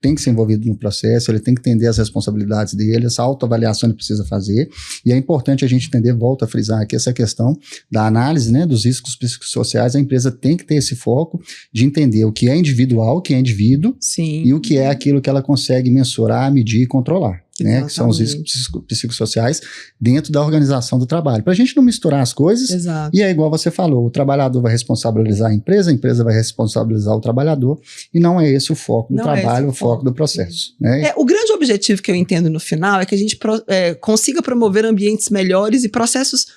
tem que ser envolvido no processo, ele tem que entender as responsabilidades dele, essa autoavaliação ele precisa fazer. E é importante a gente entender, volto a frisar aqui, essa questão da análise, né, dos riscos psicossociais. A empresa tem que ter esse foco de entender o que é individual, o que é indivíduo, Sim. E o que é aquilo que ela consegue mensurar, medir e controlar. Né, que são os riscos psicossociais dentro da organização do trabalho. Para a gente não misturar as coisas. Exato. E é igual você falou, o trabalhador vai responsabilizar a empresa vai responsabilizar o trabalhador, e não é esse o foco do trabalho, o foco do processo. Né? O grande objetivo que eu entendo no final é que a gente consiga promover ambientes melhores e processos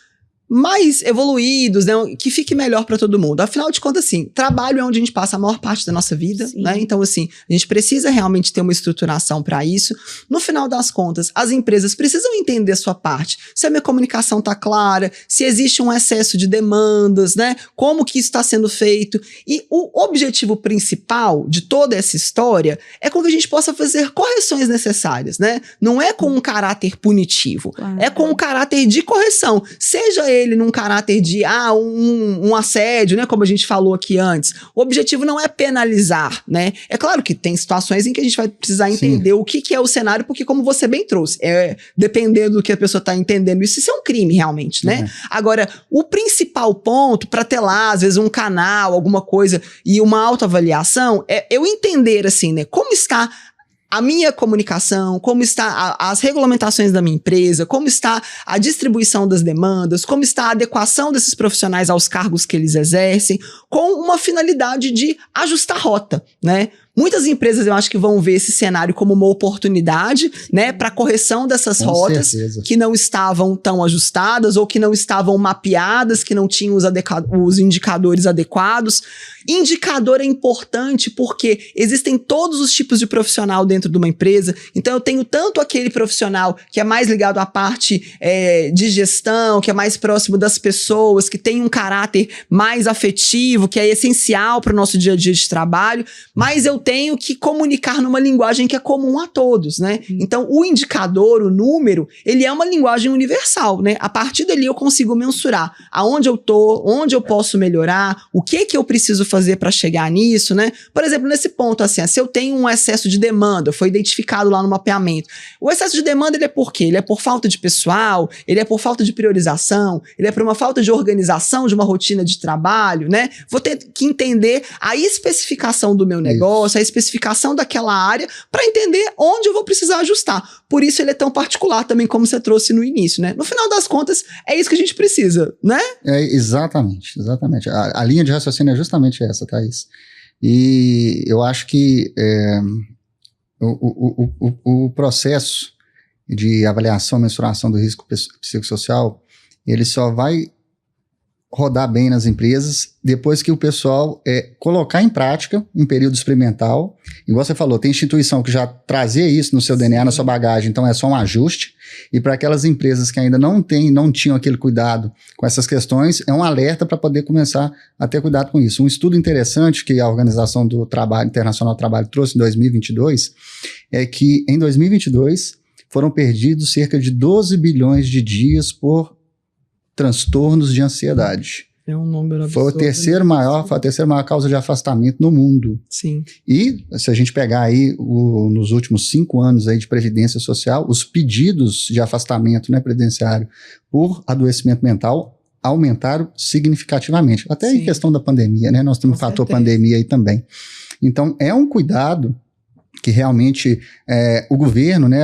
mais evoluídos, né, que fique melhor para todo mundo. Afinal de contas, assim, trabalho é onde a gente passa a maior parte da nossa vida, né? Então, assim, a gente precisa realmente ter uma estruturação para isso. No final das contas, as empresas precisam entender a sua parte. Se a minha comunicação tá clara, se existe um excesso de demandas, né? Como que isso está sendo feito. E o objetivo principal de toda essa história é com que a gente possa fazer correções necessárias, né? Não é com um caráter punitivo, é com um caráter de correção. Seja ele num caráter de um assédio, né, como a gente falou aqui antes. O objetivo não é penalizar, né? É claro que tem situações em que a gente vai precisar entender o que é o cenário, porque como você bem trouxe, dependendo do que a pessoa está entendendo, isso é um crime realmente, né? Agora, o principal ponto para ter lá, às vezes, um canal, alguma coisa, e uma autoavaliação, é eu entender, assim, né, como está a minha comunicação, como está as regulamentações da minha empresa, como está a distribuição das demandas, como está a adequação desses profissionais aos cargos que eles exercem, com uma finalidade de ajustar a rota, né? Muitas empresas eu acho que vão ver esse cenário como uma oportunidade, né, para correção dessas rotas que não estavam tão ajustadas ou que não estavam mapeadas, que não tinham os indicadores adequados. Indicador é importante porque existem todos os tipos de profissional dentro de uma empresa. Então eu tenho tanto aquele profissional que é mais ligado à parte de gestão, que é mais próximo das pessoas, que tem um caráter mais afetivo, que é essencial para o nosso dia a dia de trabalho, mas eu tenho que comunicar numa linguagem que é comum a todos, né? Então o indicador, o número, ele é uma linguagem universal, né? A partir dali eu consigo mensurar aonde eu tô, onde eu posso melhorar, o que eu preciso fazer para chegar nisso, né? Por exemplo, nesse ponto, assim, se eu tenho um excesso de demanda, foi identificado lá no mapeamento. O excesso de demanda, ele é por quê? Ele é por falta de pessoal, ele é por falta de priorização, ele é por uma falta de organização de uma rotina de trabalho, né? Vou ter que entender a especificação do meu negócio, a especificação daquela área, para entender onde eu vou precisar ajustar. Por isso ele é tão particular também, como você trouxe no início, né? No final das contas, é isso que a gente precisa, né? Exatamente. A linha de raciocínio é justamente essa, Thaís. E eu acho que o processo de avaliação e mensuração do risco psicossocial, ele só vai rodar bem nas empresas depois que o pessoal colocar em prática um período experimental. Igual você falou, tem instituição que já trazia isso no seu DNA, na sua bagagem, então é só um ajuste. E para aquelas empresas que ainda não tinham aquele cuidado com essas questões, é um alerta para poder começar a ter cuidado com isso. Um estudo interessante que a Organização do Trabalho Internacional do Trabalho trouxe em 2022 é que em 2022 foram perdidos cerca de 12 bilhões de dias por transtornos de ansiedade. É um número absurdo. Foi a terceira maior causa de afastamento no mundo. Sim. E, se a gente pegar aí nos últimos 5 anos aí de Previdência Social, os pedidos de afastamento, né, previdenciário por adoecimento mental aumentaram significativamente. Até em questão da pandemia, né? Nós temos o fator pandemia aí também. Então, é um cuidado que realmente o governo, né,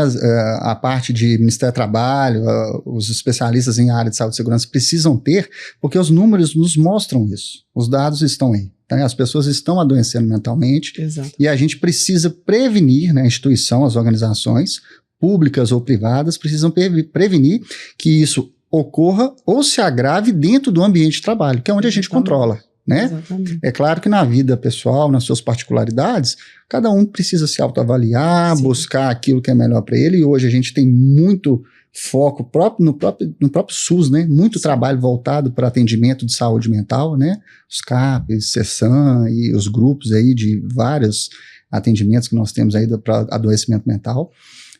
a parte de Ministério do Trabalho, os especialistas em área de saúde e segurança precisam ter, porque os números nos mostram isso. Os dados estão aí. Tá? As pessoas estão adoecendo mentalmente. Exato. E a gente precisa prevenir, né, a instituição, as organizações, públicas ou privadas, precisam prevenir que isso ocorra ou se agrave dentro do ambiente de trabalho, que é onde a gente controla. Né? É claro que na vida pessoal, nas suas particularidades, cada um precisa se autoavaliar, buscar aquilo que é melhor para ele, e hoje a gente tem muito foco no próprio SUS, né? Muito trabalho voltado para atendimento de saúde mental, né? Os CAPs, CESAM e os grupos aí de vários atendimentos que nós temos aí para adoecimento mental.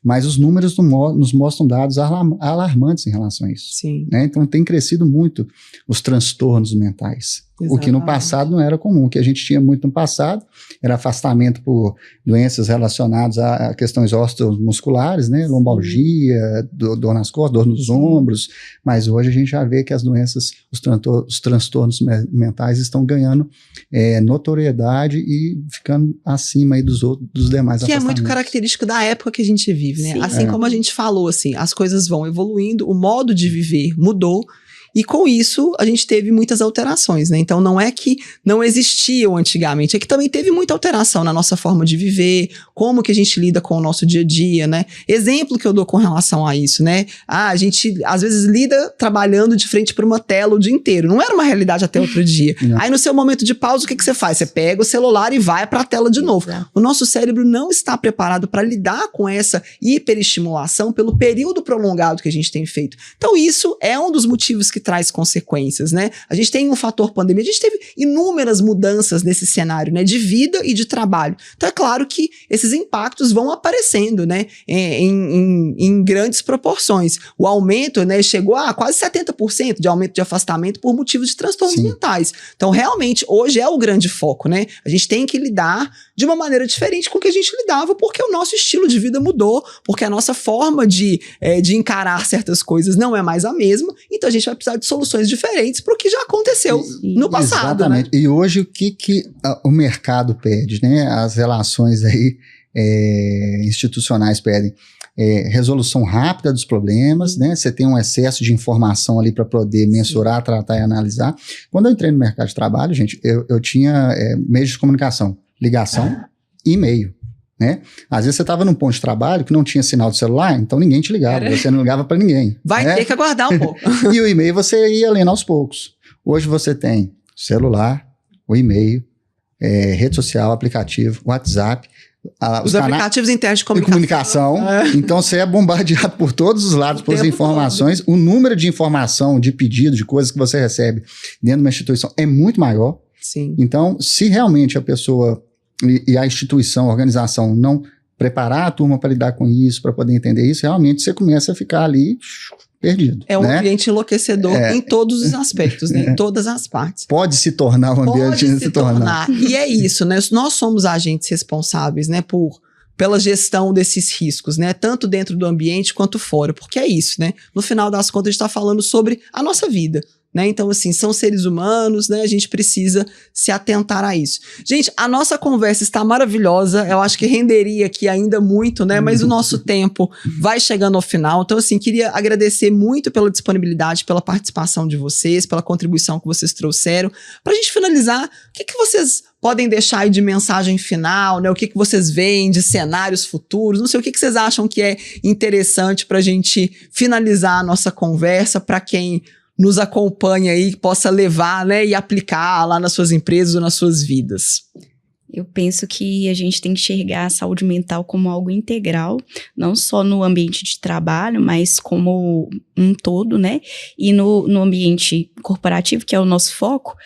Mas os números nos mostram dados alarmantes em relação a isso. Sim. Né? Então tem crescido muito os transtornos mentais. Exatamente. O que no passado não era comum. O que a gente tinha muito no passado era afastamento por doenças relacionadas a questões osteomusculares, né? Lombalgia, dor nas costas, dor nos ombros. Mas hoje a gente já vê que as doenças, os transtornos mentais estão ganhando notoriedade e ficando acima aí dos demais afastamentos. Que é muito característico da época que a gente vive, né? Sim. Assim como a gente falou, assim, as coisas vão evoluindo, o modo de viver mudou. E com isso, a gente teve muitas alterações, né? Então, não é que não existiam antigamente, é que também teve muita alteração na nossa forma de viver, como que a gente lida com o nosso dia a dia, né? Exemplo que eu dou com relação a isso, né? A gente, às vezes, lida trabalhando de frente para uma tela o dia inteiro. Não era uma realidade até outro dia. Não. Aí, no seu momento de pausa, o que você faz? Você pega o celular e vai para a tela de novo. O nosso cérebro não está preparado para lidar com essa hiperestimulação pelo período prolongado que a gente tem feito. Então, isso é um dos motivos que traz consequências, né? A gente tem um fator pandemia, a gente teve inúmeras mudanças nesse cenário, né? De vida e de trabalho. Então é claro que esses impactos vão aparecendo, né? Em grandes proporções. O aumento, né? Chegou a quase 70% de aumento de afastamento por motivos de transtornos mentais. Então realmente hoje é o grande foco, né? A gente tem que lidar de uma maneira diferente com o que a gente lidava, porque o nosso estilo de vida mudou, porque a nossa forma de encarar certas coisas não é mais a mesma, então a gente vai precisar de soluções diferentes para o que já aconteceu no passado. Exatamente. Né? E hoje o que o mercado pede, né? As relações aí institucionais pedem resolução rápida dos problemas, né? Você tem um excesso de informação ali para poder mensurar, tratar e analisar. Quando eu entrei no mercado de trabalho, gente, eu tinha meios de comunicação, ligação, e e-mail, né? Às vezes você estava num ponto de trabalho que não tinha sinal de celular, então ninguém te ligava, você não ligava para ninguém. Vai ter que aguardar um pouco. E o e-mail você ia lendo aos poucos. Hoje você tem celular, o e-mail, rede social, aplicativo, WhatsApp, os aplicativos internos de comunicação. Então você é bombardeado por todos os lados, por informações. Todo. O número de informação, de pedido, de coisas que você recebe dentro de uma instituição é muito maior. Sim. Então, se realmente a pessoa e a instituição, a organização não preparar a turma para lidar com isso, para poder entender isso, realmente você começa a ficar ali perdido. É um ambiente enlouquecedor em todos os aspectos, né? Em todas as partes. Pode se tornar um ambiente Pode se tornar. E é isso, né? Nós somos agentes responsáveis, né? Pela gestão desses riscos, né? Tanto dentro do ambiente quanto fora. Porque é isso, né? No final das contas, a gente está falando sobre a nossa vida. Né? Então, assim, são seres humanos, né? A gente precisa se atentar a isso. Gente, a nossa conversa está maravilhosa, eu acho que renderia aqui ainda muito, né? Mas o nosso tempo vai chegando ao final. Então, assim, queria agradecer muito pela disponibilidade, pela participação de vocês, pela contribuição que vocês trouxeram. Para a gente finalizar, o que vocês podem deixar aí de mensagem final, né? O que vocês veem de cenários futuros? Não sei, o que vocês acham que é interessante para a gente finalizar a nossa conversa, para quem nos acompanha aí, que possa levar, né, e aplicar lá nas suas empresas ou nas suas vidas. Eu penso que a gente tem que enxergar a saúde mental como algo integral, não só no ambiente de trabalho, mas como um todo, né? E no ambiente corporativo, que é o nosso foco,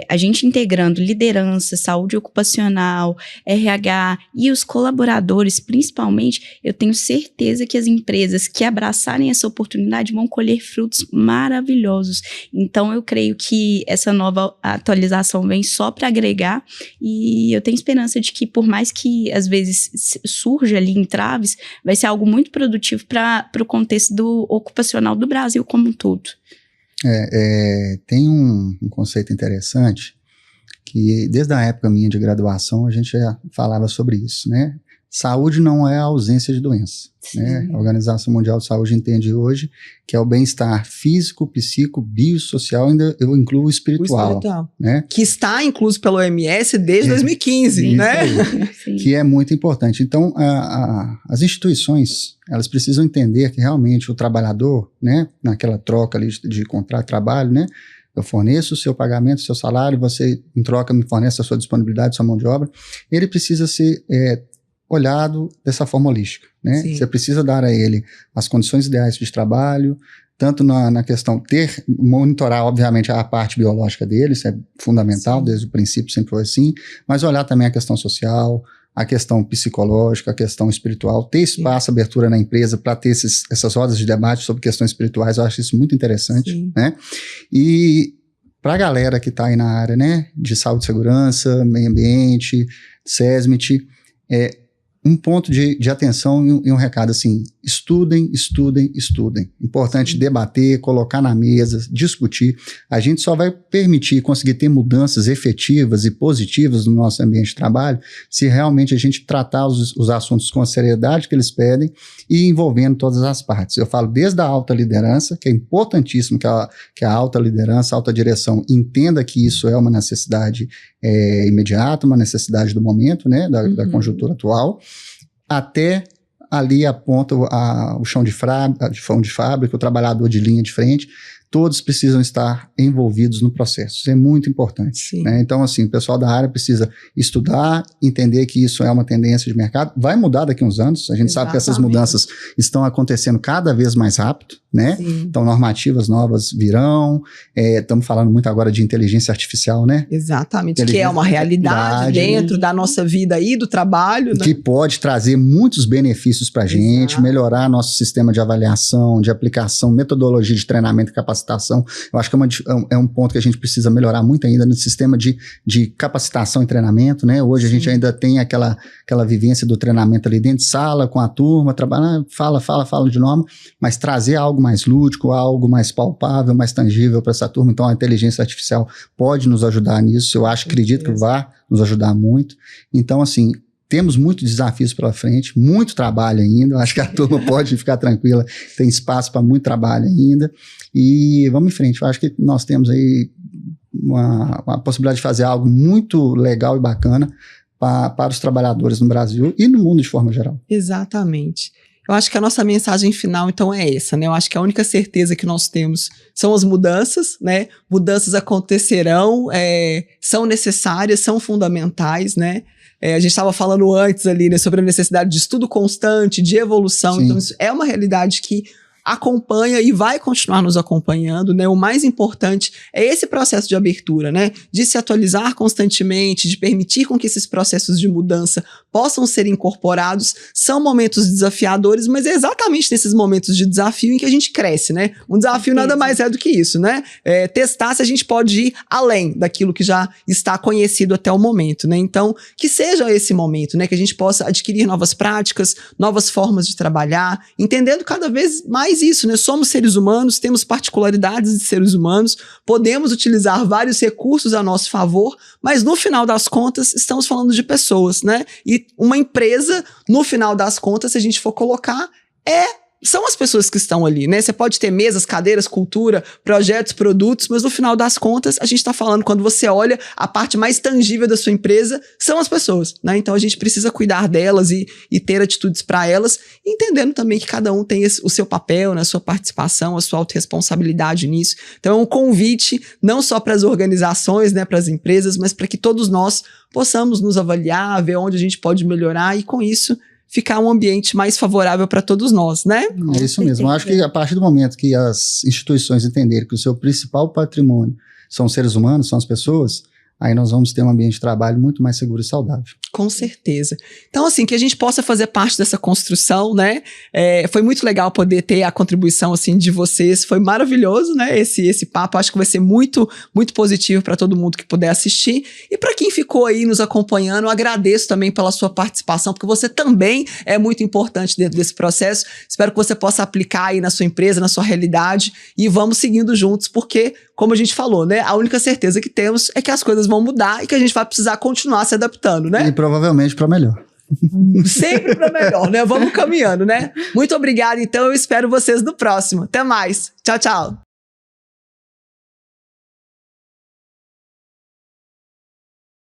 a gente integrando liderança, saúde ocupacional, RH e os colaboradores, principalmente, eu tenho certeza que as empresas que abraçarem essa oportunidade vão colher frutos maravilhosos. Então, eu creio que essa nova atualização vem só para agregar, e eu tenho esperança de que, por mais que às vezes surja ali entraves, vai ser algo muito produtivo para o contexto ocupacional do Brasil como um todo. Tem um conceito interessante que desde a época minha de graduação a gente já falava sobre isso, né? Saúde não é a ausência de doença, né? A Organização Mundial de Saúde entende hoje que é o bem-estar físico, psíquico, biosocial, ainda eu incluo o espiritual, né? Que está incluso pelo OMS desde 2015, né? Que é muito importante. Então, as instituições, elas precisam entender que realmente o trabalhador, né, naquela troca ali de contrato de trabalho, né, eu forneço o seu pagamento, o seu salário, você em troca me fornece a sua disponibilidade, a sua mão de obra, ele precisa ser olhado dessa forma holística, né? Sim. Você precisa dar a ele as condições ideais de trabalho, tanto na questão monitorar, obviamente, a parte biológica dele, isso é fundamental, sim, desde o princípio sempre foi assim, mas olhar também a questão social, a questão psicológica, a questão espiritual, ter espaço, sim, abertura na empresa para ter essas rodas de debate sobre questões espirituais, eu acho isso muito interessante, sim, né? E para a galera que está aí na área, né, de saúde e segurança, meio ambiente, SESMIT, um ponto de atenção e um recado assim: estudem, estudem, estudem. Importante debater, colocar na mesa, discutir. A gente só vai permitir conseguir ter mudanças efetivas e positivas no nosso ambiente de trabalho se realmente a gente tratar os assuntos com a seriedade que eles pedem e envolvendo todas as partes. Eu falo desde a alta liderança, que é importantíssimo que a alta liderança, a alta direção entenda que isso é uma necessidade imediata, uma necessidade do momento, né, da conjuntura atual, até ali aponta o chão de fábrica, o trabalhador de linha de frente, todos precisam estar envolvidos no processo. Isso é muito importante, né? Então, assim, o pessoal da área precisa estudar, entender que isso é uma tendência de mercado. Vai mudar daqui a uns anos. A gente sabe que essas mudanças estão acontecendo cada vez mais rápido, né? Sim. Então, normativas novas virão. Estamos falando muito agora de inteligência artificial, né? Exatamente, que é uma realidade dentro da nossa vida aí, do trabalho, né? Que pode trazer muitos benefícios para a gente, melhorar nosso sistema de avaliação, de aplicação, metodologia de treinamento e capacitação. Eu acho que é um ponto que a gente precisa melhorar muito ainda no sistema de capacitação e treinamento, né? Hoje a gente ainda tem aquela vivência do treinamento ali dentro de sala, com a turma, trabalhando, fala de norma, mas trazer algo mais lúdico, algo mais palpável, mais tangível para essa turma. Então a inteligência artificial pode nos ajudar nisso, eu acredito que vai nos ajudar muito. Então, assim, temos muitos desafios pela frente, muito trabalho ainda, eu acho que a turma pode ficar tranquila, tem espaço para muito trabalho ainda, e vamos em frente. Eu acho que nós temos aí uma possibilidade de fazer algo muito legal e bacana para os trabalhadores no Brasil e no mundo de forma geral. Exatamente. Eu acho que a nossa mensagem final, então, é essa, né? Eu acho que a única certeza que nós temos são as mudanças, né? Mudanças acontecerão, são necessárias, são fundamentais, né? A gente estava falando antes ali, né, sobre a necessidade de estudo constante, de evolução. Sim. Então, isso é uma realidade que acompanha e vai continuar nos acompanhando, né? O mais importante é esse processo de abertura, né? De se atualizar constantemente, de permitir com que esses processos de mudança possam ser incorporados. São momentos desafiadores, mas é exatamente nesses momentos de desafio em que a gente cresce, né? Um desafio nada mais é do que isso, né? Testar se a gente pode ir além daquilo que já está conhecido até o momento, né? Então, que seja esse momento, né? Que a gente possa adquirir novas práticas, novas formas de trabalhar, entendendo cada vez mais isso, né? Somos seres humanos, temos particularidades de seres humanos, podemos utilizar vários recursos a nosso favor, mas no final das contas estamos falando de pessoas, né? E uma empresa, no final das contas, se a gente for colocar, são as pessoas que estão ali, né? Você pode ter mesas, cadeiras, cultura, projetos, produtos, mas no final das contas, a gente está falando, quando você olha, a parte mais tangível da sua empresa são as pessoas, né? Então a gente precisa cuidar delas e ter atitudes para elas, entendendo também que cada um tem o seu papel, né? A sua participação, a sua autorresponsabilidade nisso. Então é um convite não só para as organizações, né? Para as empresas, mas para que todos nós possamos nos avaliar, ver onde a gente pode melhorar e com isso ficar um ambiente mais favorável para todos nós, né? É isso mesmo. Eu acho que a partir do momento que as instituições entenderem que o seu principal patrimônio são os seres humanos, são as pessoas, aí nós vamos ter um ambiente de trabalho muito mais seguro e saudável. Com certeza. Então, assim, que a gente possa fazer parte dessa construção, né? Foi muito legal poder ter a contribuição, assim, de vocês. Foi maravilhoso, né? Esse papo. Acho que vai ser muito, muito positivo para todo mundo que puder assistir. E para quem ficou aí nos acompanhando, eu agradeço também pela sua participação, porque você também é muito importante dentro desse processo. Espero que você possa aplicar aí na sua empresa, na sua realidade, e vamos seguindo juntos, porque, como a gente falou, né? A única certeza que temos é que as coisas vão mudar e que a gente vai precisar continuar se adaptando, né? E provavelmente para melhor. Sempre para melhor, né? Vamos caminhando, né? Muito obrigada, então. Eu espero vocês no próximo. Até mais. Tchau, tchau.